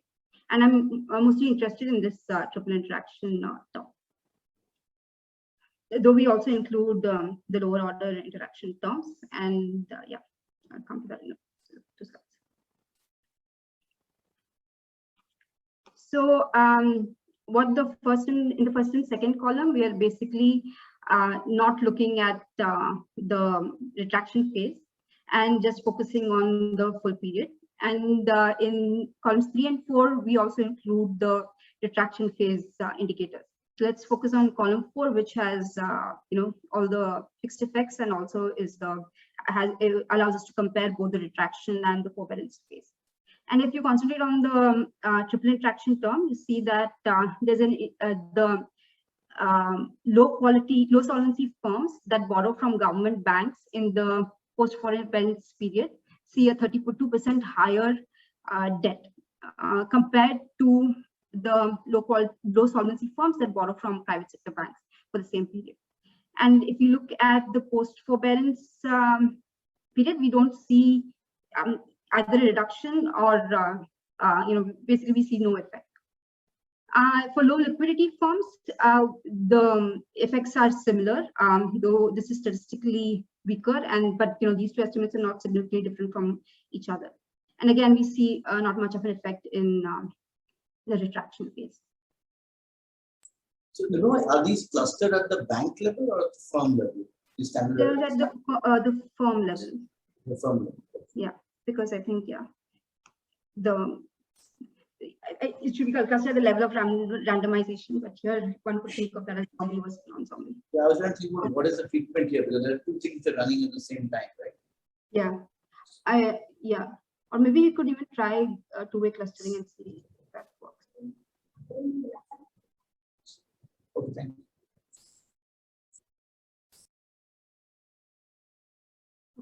[SPEAKER 2] And I'm mostly interested in this triple interaction term. Though we also include the lower order interaction terms, and yeah, I'll come to that in 2 slides. So what the first in the first and second column, we are basically not looking at the retraction phase and just focusing on the full period. And in columns 3 and 4, we also include the retraction phase indicators. So let's focus on column 4, which has all the fixed effects and also is it allows us to compare both the retraction and the forbearance phase. And if you concentrate on the triple interaction term, you see that there's the low solvency firms that borrow from government banks in the post forbearance period see a 32% higher debt compared to the low solvency firms that borrow from private sector banks for the same period. And if you look at the post forbearance period, we don't see either a reduction or basically we see no effect. For low liquidity firms, the effects are similar, though this is statistically weaker, but these 2 estimates are not significantly different from each other. And again, we see not much of an effect in the retraction phase.
[SPEAKER 3] So, are these clustered at the bank level or at the firm level?
[SPEAKER 2] They're at the firm level.
[SPEAKER 3] The firm level.
[SPEAKER 2] Yeah, because I think it should be clustered at the level of randomization, but here one could think of that as zombie versus non-zombie.
[SPEAKER 3] Yeah, I was trying to think what is the treatment here, because there are 2 things that are running at the same time, right?
[SPEAKER 2] Yeah, or maybe you could even try 2-way clustering and see if that works.
[SPEAKER 3] Okay, thank you.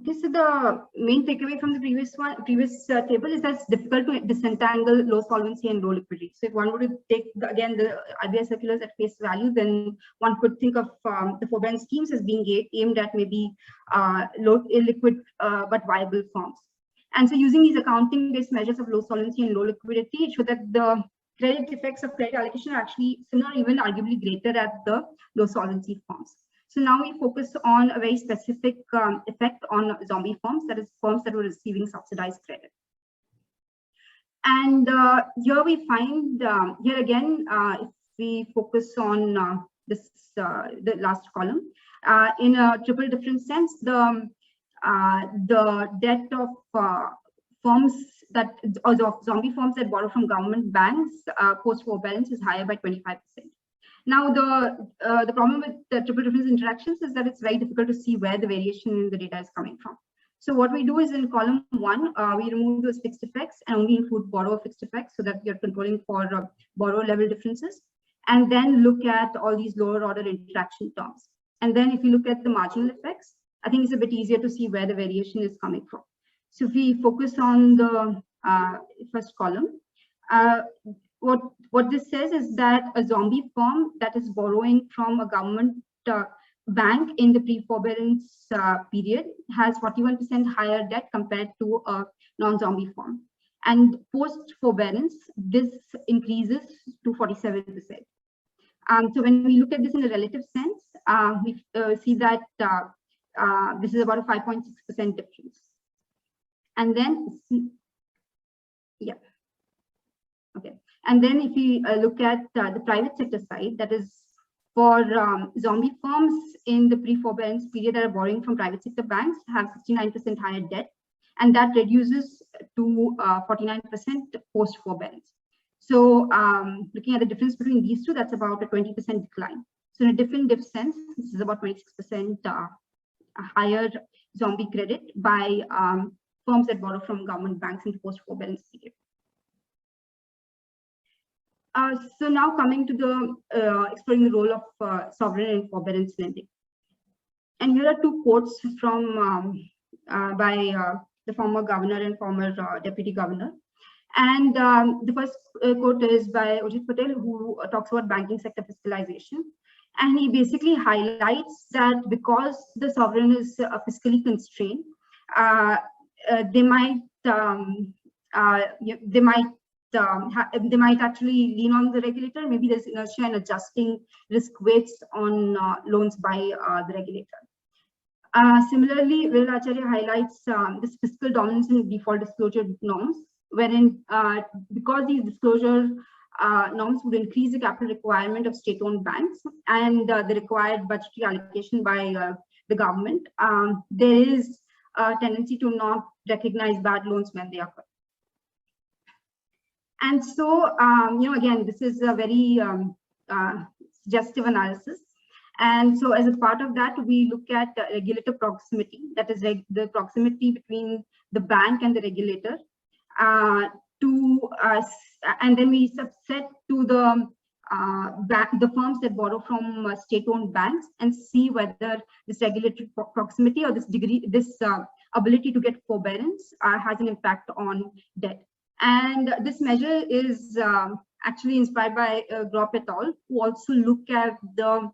[SPEAKER 2] Okay, so the main takeaway from the previous table is that it's difficult to disentangle low solvency and low liquidity. So if one were to take again the RBI circulars at face value, then one could think of the forbearance schemes as being aimed at maybe low illiquid but viable firms. And so using these accounting-based measures of low solvency and low liquidity, it showed that the credit effects of credit allocation are actually similar, even arguably greater at the low solvency firms. So now we focus on a very specific effect on zombie firms, that is firms that were receiving subsidized credit. And here we find, here again, if we focus on the last column, in a triple different sense, the debt of firms that, or of zombie firms that borrow from government banks post forbearance is higher by 25%. Now, the problem with the triple difference interactions is that it's very difficult to see where the variation in the data is coming from. So what we do is in column 1, we remove those fixed effects and only include borrower fixed effects so that you're controlling for borrower level differences, and then look at all these lower order interaction terms. And then if you look at the marginal effects, I think it's a bit easier to see where the variation is coming from. So if we focus on the first column, what this says is that a zombie firm that is borrowing from a government bank in the pre-forbearance period has 41% higher debt compared to a non-zombie firm. And post-forbearance, this increases to 47%. So when we look at this in a relative sense, we see that this is about a 5.6% difference. And then, yeah, okay. And then if we look at the private sector side, that is for zombie firms in the pre-forbearance period that are borrowing from private sector banks have 69% higher debt, and that reduces to 49% post-forbearance. So looking at the difference between these two, that's about a 20% decline. So in a different sense, this is about 26% higher zombie credit by firms that borrow from government banks in the post-forbearance period. So now coming to the exploring the role of sovereign and forbearance lending. And here are two quotes from by the former governor and former deputy governor. And the first quote is by Ujit Patel, who talks about banking sector fiscalization. And he basically highlights that because the sovereign is fiscally constrained, they might actually lean on the regulator. Maybe there's inertia in adjusting risk weights on loans by the regulator. Similarly, Viral Acharya highlights this fiscal dominance in default disclosure norms, wherein because these disclosure norms would increase the capital requirement of state-owned banks and the required budgetary allocation by the government, there is a tendency to not recognize bad loans when they occur. And so, again, this is a very suggestive analysis. And so as a part of that, we look at regulator proximity, that is the proximity between the bank and the regulator, and then we subset to the firms that borrow from state-owned banks and see whether this regulatory proximity or this ability to get forbearance has an impact on debt. And this measure is actually inspired by Gropp et al., who also look at the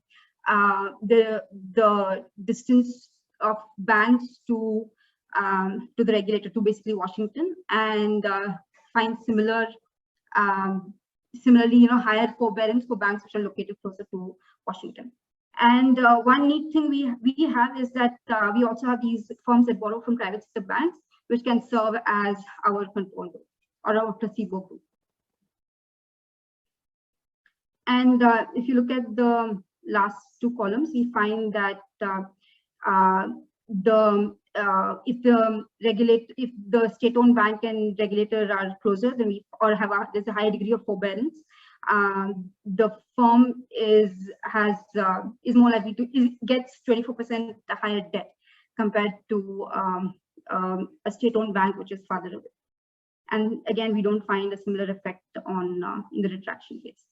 [SPEAKER 2] distance of banks to the regulator, to basically Washington, and find similarly, higher forbearance for banks which are located closer to Washington. And one neat thing we have is that we also have these firms that borrow from private sector banks, which can serve as our control group or our placebo group. And if you look at the last two columns, we find that if the state-owned bank and regulator are closer, then there's a high degree of forbearance. The firm is more likely to gets 24% higher debt compared to a state-owned bank which is farther away. And again, we don't find a similar effect on in the retraction case.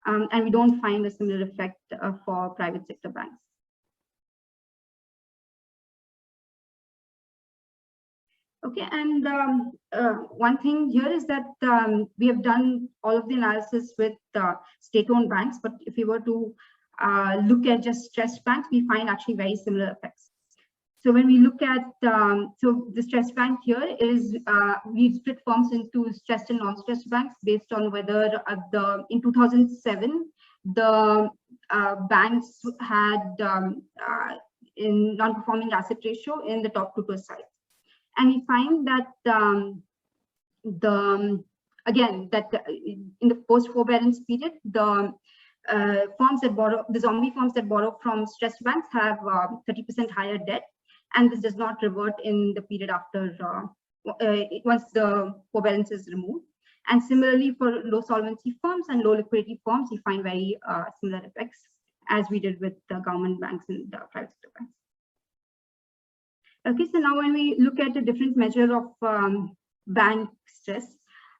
[SPEAKER 2] And we don't find a similar effect for private sector banks. Okay, and one thing here is that we have done all of the analysis with state-owned banks, but if we were to look at just stressed banks, we find actually very similar effects. So when we look at, so the stressed bank here is, we split firms into stressed and non-stressed banks based on whether in 2007, the banks had in non-performing asset ratio in the top 2%. And we find that again, in the post-forbearance period, the firms that borrow, the zombie firms that borrow from stressed banks have 30% higher debt, and this does not revert in the period after once the forbearance is removed. And similarly, for low solvency firms and low liquidity firms, we find very similar effects as we did with the government banks and the private sector banks. Okay, so now when we look at a different measure of bank stress,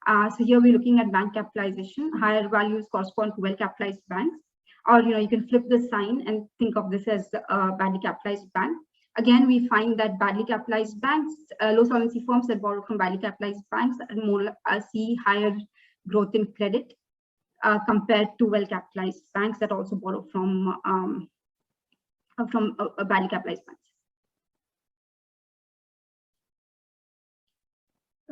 [SPEAKER 2] so here we're looking at bank capitalization. Higher values correspond to well-capitalized banks, or you can flip the sign and think of this as a badly capitalized bank. Again, we find that badly capitalized banks, low solvency firms that borrow from badly capitalized banks, more see higher growth in credit compared to well-capitalized banks that also borrow from badly capitalized banks.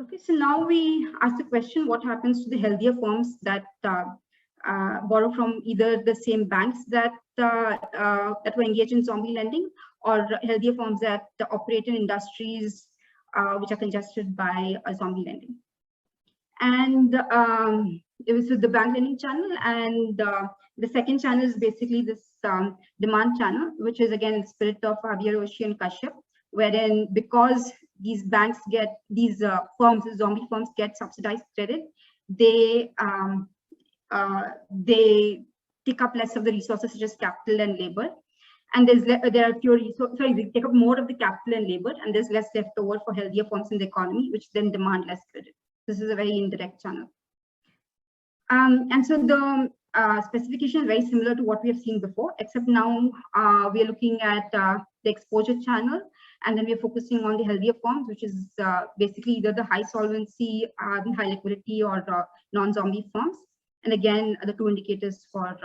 [SPEAKER 2] Okay, so now we ask the question: what happens to the healthier firms that borrow from either the same banks that were engaged in zombie lending, or healthier firms that operate in industries which are congested by zombie lending? And it was with the bank lending channel, and the second channel is basically this demand channel, which is again in the spirit of Javier Oshii and Kashyap, wherein because these banks get, these firms, zombie firms get subsidized credit, they take up less of the resources such as capital and labor, and there are fewer resources. Sorry, they take up more of the capital and labor, and there's less left over for healthier firms in the economy, which then demand less credit. This is a very indirect channel. And so the specification is very similar to what we have seen before, except now we are looking at the exposure channel, and then we are focusing on the healthier firms, which is basically either the high solvency, the high liquidity, or non-zombie firms. And again, the two indicators for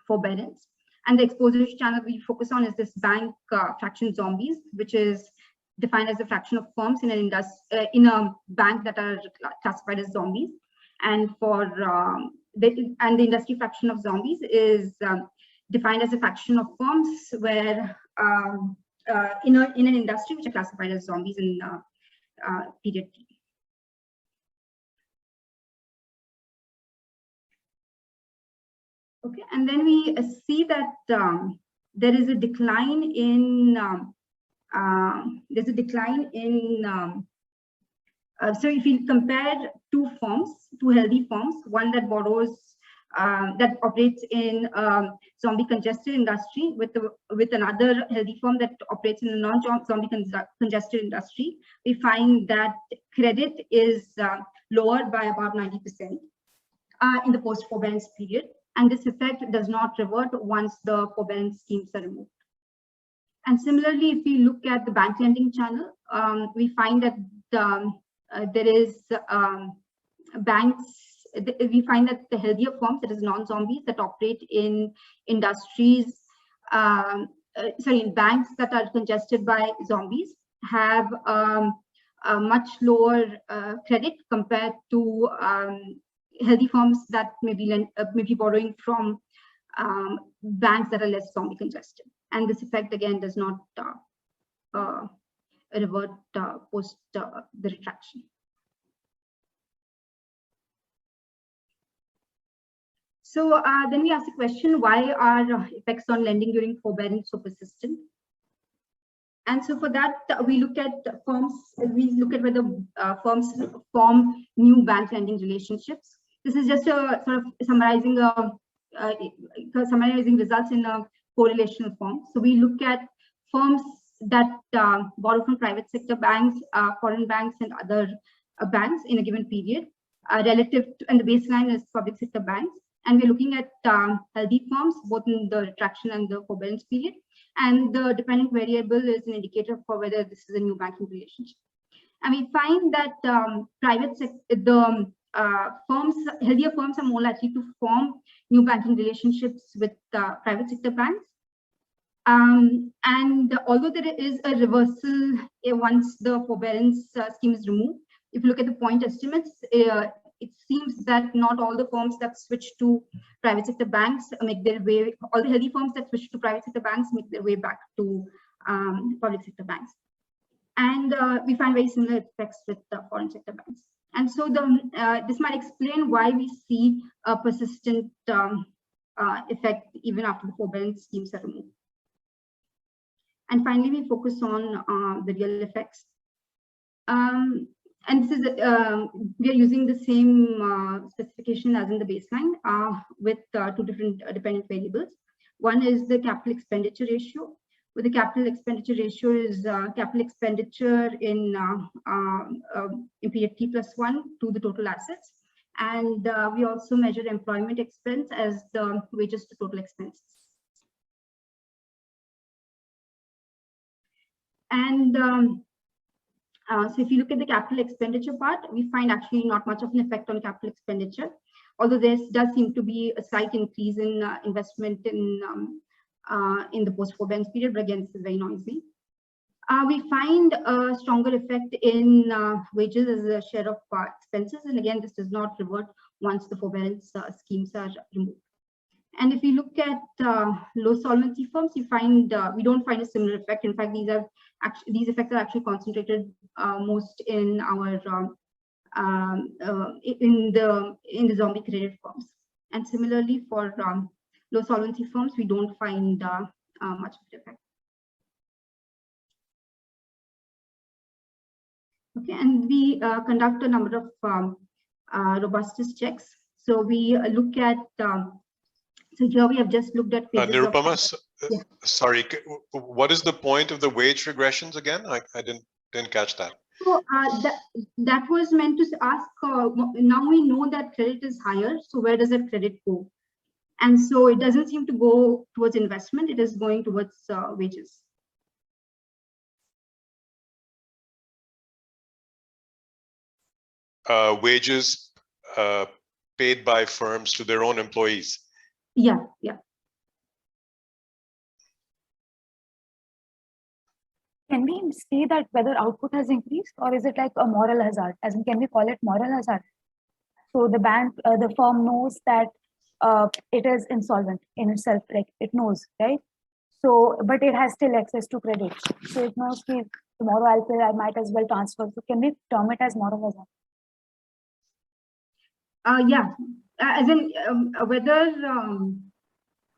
[SPEAKER 2] forbearance. And the exposure channel we focus on is this bank fraction zombies, which is defined as a fraction of firms in a bank that are classified as zombies. And for the industry fraction of zombies is defined as a fraction of firms where in an industry which are classified as zombies in period T. Okay, and then we see that there is a decline in so if you compare two healthy firms, one that borrows that operates in zombie congested industry with another healthy firm that operates in a non-zombie congested industry, we find that credit is lower by about 90% in the post-forbearance period. And this effect does not revert once the forbearance schemes are removed. And similarly, if we look at the bank lending channel, we find that there is we find that the healthier firms, that is non-zombies, that operate in industries, in banks that are congested by zombies, have a much lower credit compared to healthy firms that may be borrowing from banks that are less zombie congested. And this effect again does not revert post the retraction. So then we ask the question, why are effects on lending during forbearance so persistent? And so for that, we look at firms, we look at whether firms form new bank lending relationships. This is just a sort of summarizing results in a correlational form. So we look at firms that borrow from private sector banks, foreign banks, and other banks in a given period, relative to, and the baseline is public sector banks. And we're looking at healthy firms, both in the retraction and the forbearance period. And the dependent variable is an indicator for whether this is a new banking relationship. And we find that healthier firms are more likely to form new banking relationships with private sector banks. And although there is a reversal once the forbearance scheme is removed, if you look at the point estimates, it seems that not all the firms that switch to private sector banks make their way, all the healthy firms that switch to private sector banks make their way back to public sector banks. And we find very similar effects with the foreign sector banks. And so this might explain why we see a persistent effect even after the forbearance schemes are removed. And finally, we focus on the real effects. And this is, we are using the same specification as in the baseline with two different dependent variables. One is the capital expenditure ratio. With the capital expenditure ratio is capital expenditure in period T+1 to the total assets. And we also measure employment expense as the wages to total expenses. And so if you look at the capital expenditure part, we find actually not much of an effect on capital expenditure, although there does seem to be a slight increase in investment in the post-forbearance period, but again, this is very noisy. We find a stronger effect in wages as a share of expenses, and again, this does not revert once the forbearance schemes are removed. And if you look at low solvency firms, you find we don't find a similar effect. In fact, these effects are actually concentrated most in our in the zombie credit firms. And similarly for low solvency firms, we don't find much of an effect. Okay, and we conduct a number of robustness checks. So we look at so here we have just looked at
[SPEAKER 6] Nirupama, sorry, what is the point of the wage regressions again? I didn't catch that.
[SPEAKER 2] So that was meant to ask, now we know that credit is higher, so where does that credit go? And so it doesn't seem to go towards investment, it is going towards wages.
[SPEAKER 6] Wages paid by firms to their own employees.
[SPEAKER 2] Yeah, yeah.
[SPEAKER 5] Can we say that whether output has increased, or is it like a moral hazard? As in, can we call it moral hazard? So the bank, the firm knows that it is insolvent in itself, like it knows, right? So, but it has still access to credit. So it knows that tomorrow I'll pay, I might as well transfer. So can we term it as moral hazard?
[SPEAKER 2] Yeah, as in whether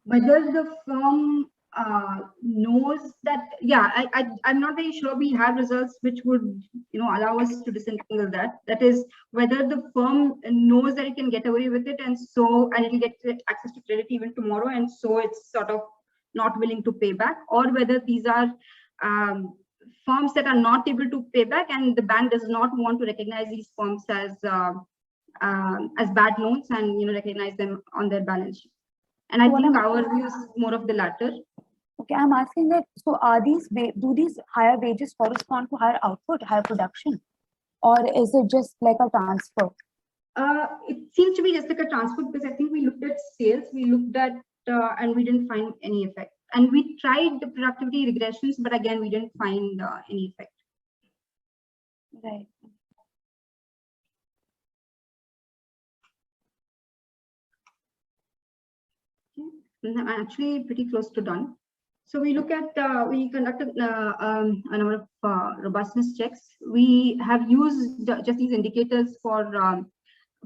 [SPEAKER 2] the firm knows that, yeah, I'm not very sure we have results which would, allow us to disentangle that. That is whether the firm knows that it can get away with it, and it will get access to credit even tomorrow, and so it's sort of not willing to pay back, or whether these are firms that are not able to pay back, and the bank does not want to recognize these firms as bad loans and recognize them on their balance sheet. And I think our view is more of the latter.
[SPEAKER 5] Okay, I'm asking that, so do these higher wages correspond to higher output, higher production, or is it just like a transfer?
[SPEAKER 2] It seems to be just like a transfer, because I think we looked at sales, we looked at and we didn't find any effect. And we tried the productivity regressions, but again, we didn't find any effect.
[SPEAKER 5] Right.
[SPEAKER 2] I'm actually pretty close to done. So we look at, we conducted a number of robustness checks. We have used just these indicators for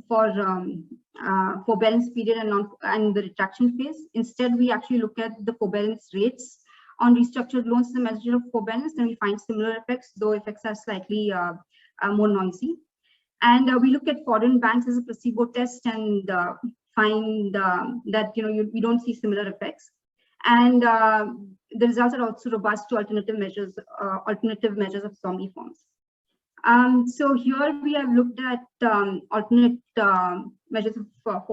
[SPEAKER 2] forbearance period and the retraction phase. Instead, we actually look at the forbearance rates on restructured loans as a measure of forbearance, and we find similar effects, though effects are slightly more noisy. And we look at foreign banks as a placebo test and find that we don't see similar effects. And the results are also robust to alternative measures of zombie forms. So here we have looked at alternate measures of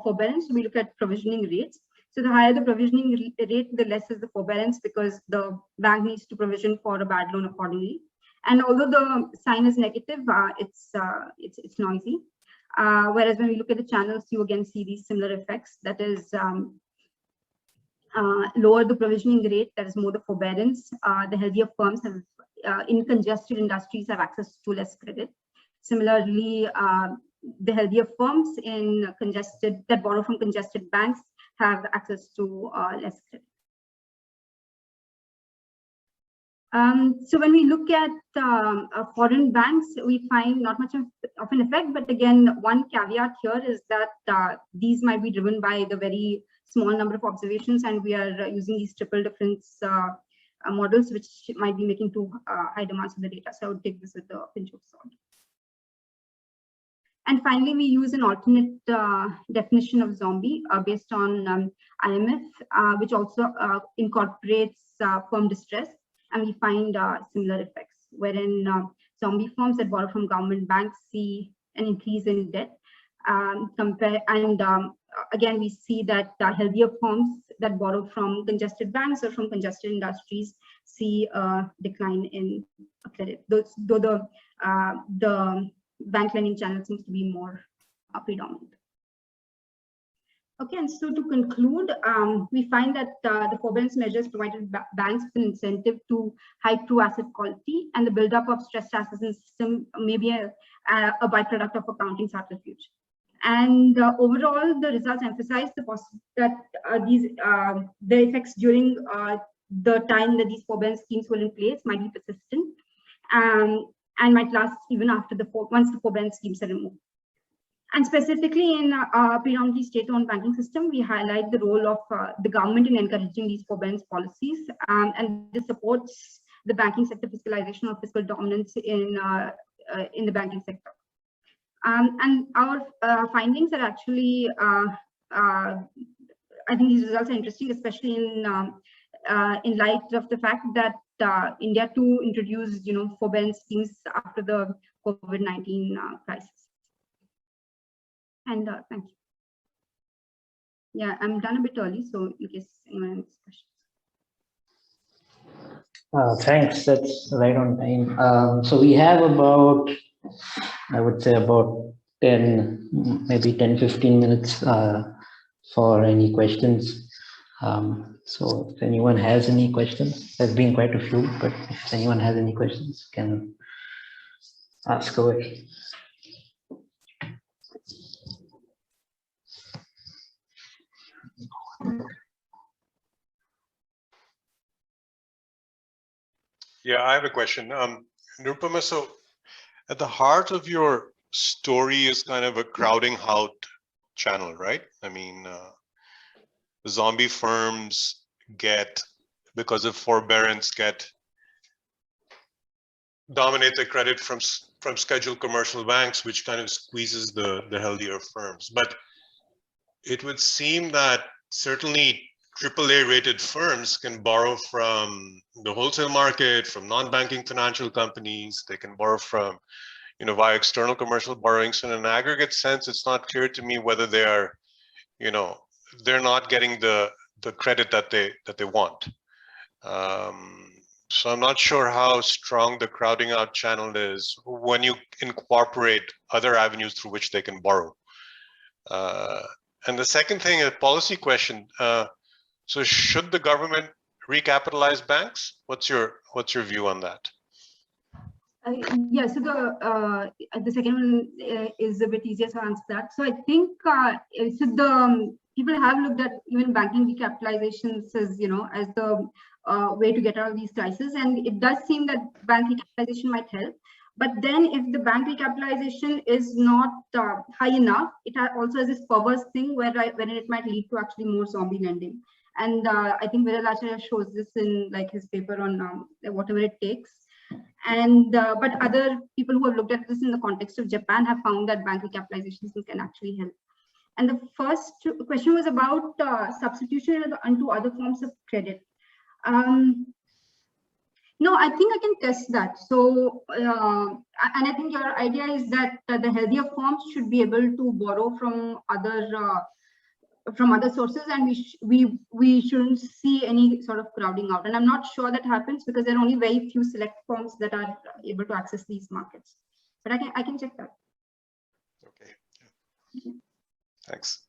[SPEAKER 2] forbearance. We look at provisioning rates. So the higher the provisioning rate, the less is the forbearance, because the bank needs to provision for a bad loan accordingly. And although the sign is negative, it's noisy. Whereas when we look at the channels, you again see these similar effects. That is, lower the provisioning rate, that is more the forbearance. The healthier firms have, in congested industries, have access to less credit. Similarly, the healthier firms that borrow from congested banks have access to less credit. So when we look at foreign banks, we find not much of an effect. But again, one caveat here is that these might be driven by the very small number of observations, and we are using these triple difference models, which might be making too high demands for the data. So I would take this with a pinch of salt. And finally, we use an alternate definition of zombie based on IMF, which also incorporates firm distress. And we find similar effects, wherein zombie firms that borrow from government banks see an increase in debt. Again, we see that healthier firms that borrow from congested banks or from congested industries see a decline in credit, though the bank lending channel seems to be more predominant. Okay, and so to conclude, we find that the forbearance measures provided banks with an incentive to hike true asset quality, and the buildup of stressed assets in the system may be a byproduct of accounting subterfuge. And overall, the results emphasize that the effects during the time that these forbearance schemes were in place might be persistent, and might last even after once the forbearance schemes are removed. And specifically in our predominantly state-owned banking system, we highlight the role of the government in encouraging these forbearance policies, and this supports the banking sector fiscalization or fiscal dominance in the banking sector. And our findings are actually, I think these results are interesting, especially in light of the fact that India too introduced, forbearance schemes after the COVID-19 crisis. And thank you. Yeah, I'm done a bit early, so in case anyone has questions.
[SPEAKER 1] Thanks, that's right on time. So we have about, I would say about 10, maybe 10, 15 minutes for any questions. So if anyone has any questions, there's been quite a few, but if anyone has any questions, can ask away.
[SPEAKER 6] Yeah, I have a question. Nirupama, so at the heart of your story is kind of a crowding out channel, right? I mean, the zombie firms because of forbearance, dominate the credit from scheduled commercial banks, which kind of squeezes the healthier firms. But it would seem that certainly AAA rated firms can borrow from the wholesale market, from non-banking financial companies. They can borrow from, via external commercial borrowing. So in an aggregate sense, it's not clear to me whether they are, they're not getting the credit that they want. So I'm not sure how strong the crowding out channel is when you incorporate other avenues through which they can borrow. And the second thing, a policy question. So should the government recapitalize banks? What's your view on that?
[SPEAKER 2] Yeah, so the second one is a bit easier to answer that. So I think people have looked at even banking recapitalizations as as the way to get out of these crises, and it does seem that bank recapitalization might help. But then if the bank recapitalization is not high enough, it also has this perverse thing where it might lead to actually more zombie lending. And I think Viral Acharya shows this in his paper on whatever it takes. And but other people who have looked at this in the context of Japan have found that bank recapitalizations can actually help. And the first question was about substitution onto other forms of credit. No, I think I can test that. So, and I think your idea is that the healthier firms should be able to borrow from other sources, and we shouldn't see any sort of crowding out. And I'm not sure that happens because there are only very few select firms that are able to access these markets. But I can check that.
[SPEAKER 6] Okay. Yeah. Thanks.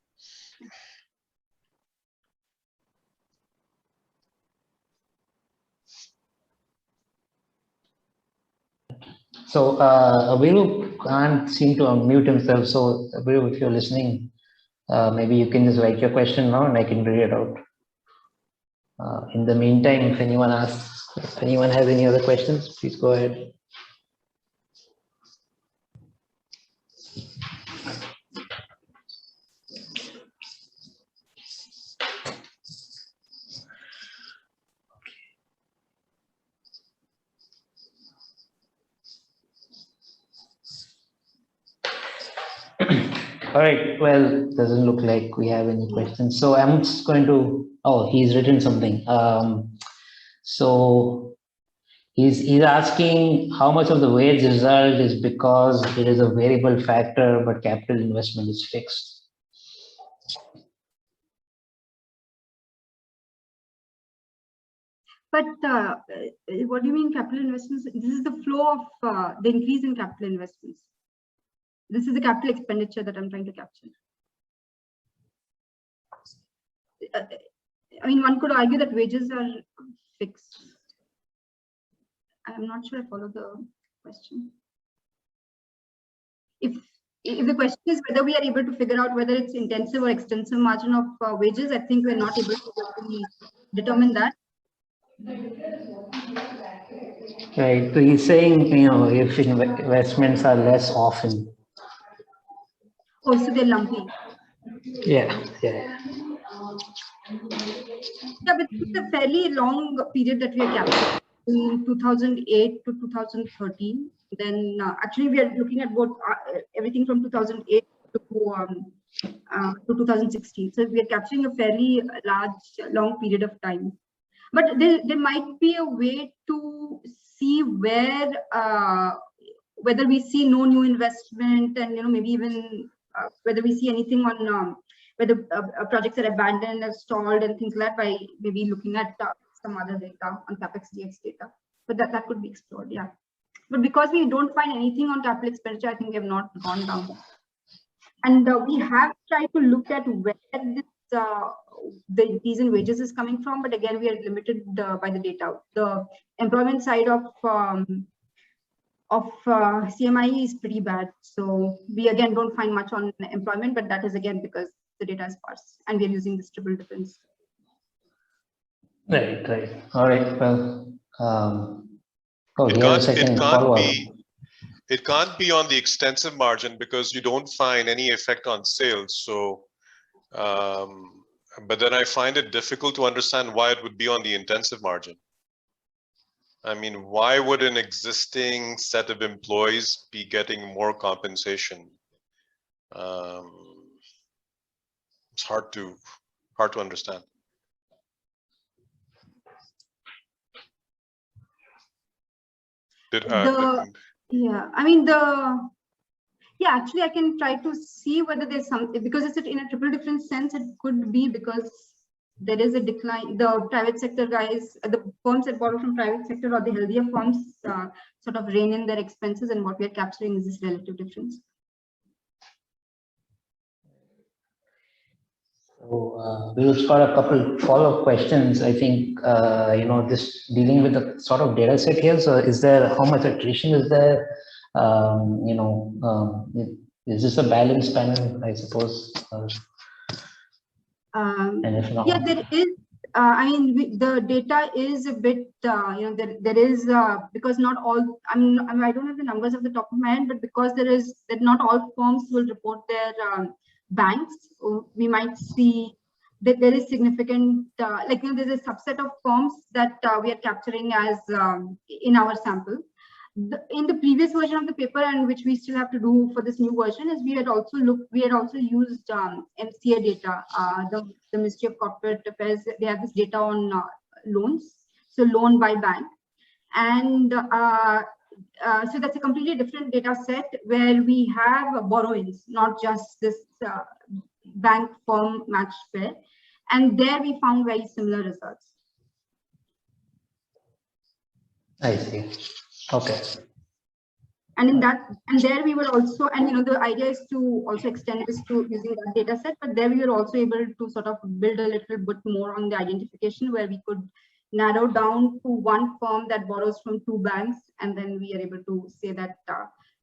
[SPEAKER 1] So Viru can't seem to unmute himself. So Viru, if you're listening, maybe you can just write your question now and I can read it out. In the meantime, if anyone has any other questions, please go ahead. All right, well, doesn't look like we have any questions. So I'm just going to, oh, he's written something. So he's asking how much of the wage result is because it is a variable factor, but capital investment is fixed.
[SPEAKER 2] But what do you mean capital investments? This is the flow of the increase in capital investments. This is the capital expenditure that I'm trying to capture. I mean, one could argue that wages are fixed. I'm not sure I follow the question. If the question is whether we are able to figure out whether it's intensive or extensive margin of wages, I think we're not able to determine that.
[SPEAKER 1] Right, so he's saying, you know, if investments are less often.
[SPEAKER 2] Oh, so they're lumpy.
[SPEAKER 1] Yeah.
[SPEAKER 2] Yeah, but it's a fairly long period that we are capturing in 2008 to 2013. Then actually we are looking at both everything from 2008 to 2016. So we are capturing a fairly long period of time. But there might be a way to see where whether we see no new investment, and maybe even whether we see anything on whether projects are abandoned or stalled and things like that, by maybe looking at some other data on capex dx data. But that could be explored, yeah. But because we don't find anything on capital expenditure, I think we have not gone down. And we have tried to look at where this the increase in wages is coming from, but again we are limited by the data. The employment side of CMI is pretty bad, so we again don't find much on employment, but that is again because the data is sparse and we are using this triple difference.
[SPEAKER 1] Right. All right. Well,
[SPEAKER 6] it can't be on the extensive margin because you don't find any effect on sales. So, but then I find it difficult to understand why it would be on the intensive margin. I mean, why would an existing set of employees be getting more compensation? It's hard to understand.
[SPEAKER 2] Actually I can try to see whether there's something, because it's in a triple difference sense. It could be because there is a decline. The private sector guys, the firms that borrow from private sector or the healthier firms sort of rein in their expenses, and what we are capturing is this relative difference.
[SPEAKER 1] So we've got a couple follow-up questions. I think this dealing with the sort of data set here. So is there, how much attrition is there? Is this a balanced panel, I suppose? And if not,
[SPEAKER 2] yeah, there is. I mean, the data is a bit, there is, because not all, I don't have the numbers off the top of my head, but because that not all firms will report their banks, we might see that there is significant, there's a subset of firms that we are capturing as in our sample. In the previous version of the paper, and which we still have to do for this new version, is we had also used MCA data. The Ministry of Corporate Affairs, they have this data on loans, so loan by bank, and so that's a completely different data set where we have borrowings, not just this bank firm matched pair, and there we found very similar results.
[SPEAKER 1] I see. Okay.
[SPEAKER 2] And in that, and there we were also, and the idea is to also extend this to using that data set, but there we were also able to sort of build a little bit more on the identification, where we could narrow down to one firm that borrows from two banks, and then we are able to say that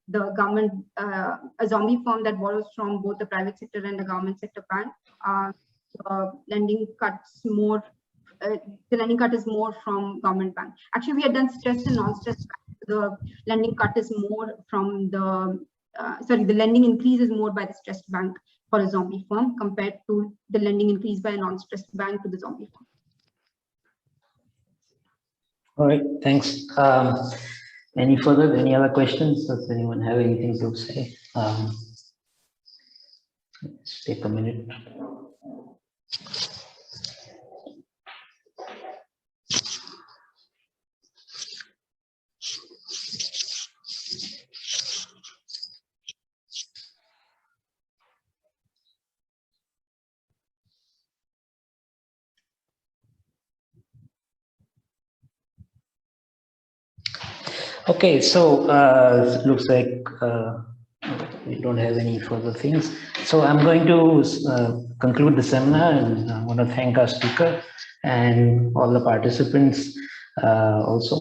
[SPEAKER 2] the government, a zombie firm that borrows from both the private sector and the government sector bank, lending cuts more. The lending cut is more from government bank. Actually, we had done stressed and non-stressed. The lending cut is more from the the lending increase is more by the stressed bank for a zombie firm compared to the lending increase by a non-stressed bank to the zombie firm.
[SPEAKER 1] All right, thanks. Any other questions? Does anyone have anything to say? Let's take a minute. Okay, so looks like we don't have any further things. So I'm going to conclude the seminar, and I want to thank our speaker and all the participants also.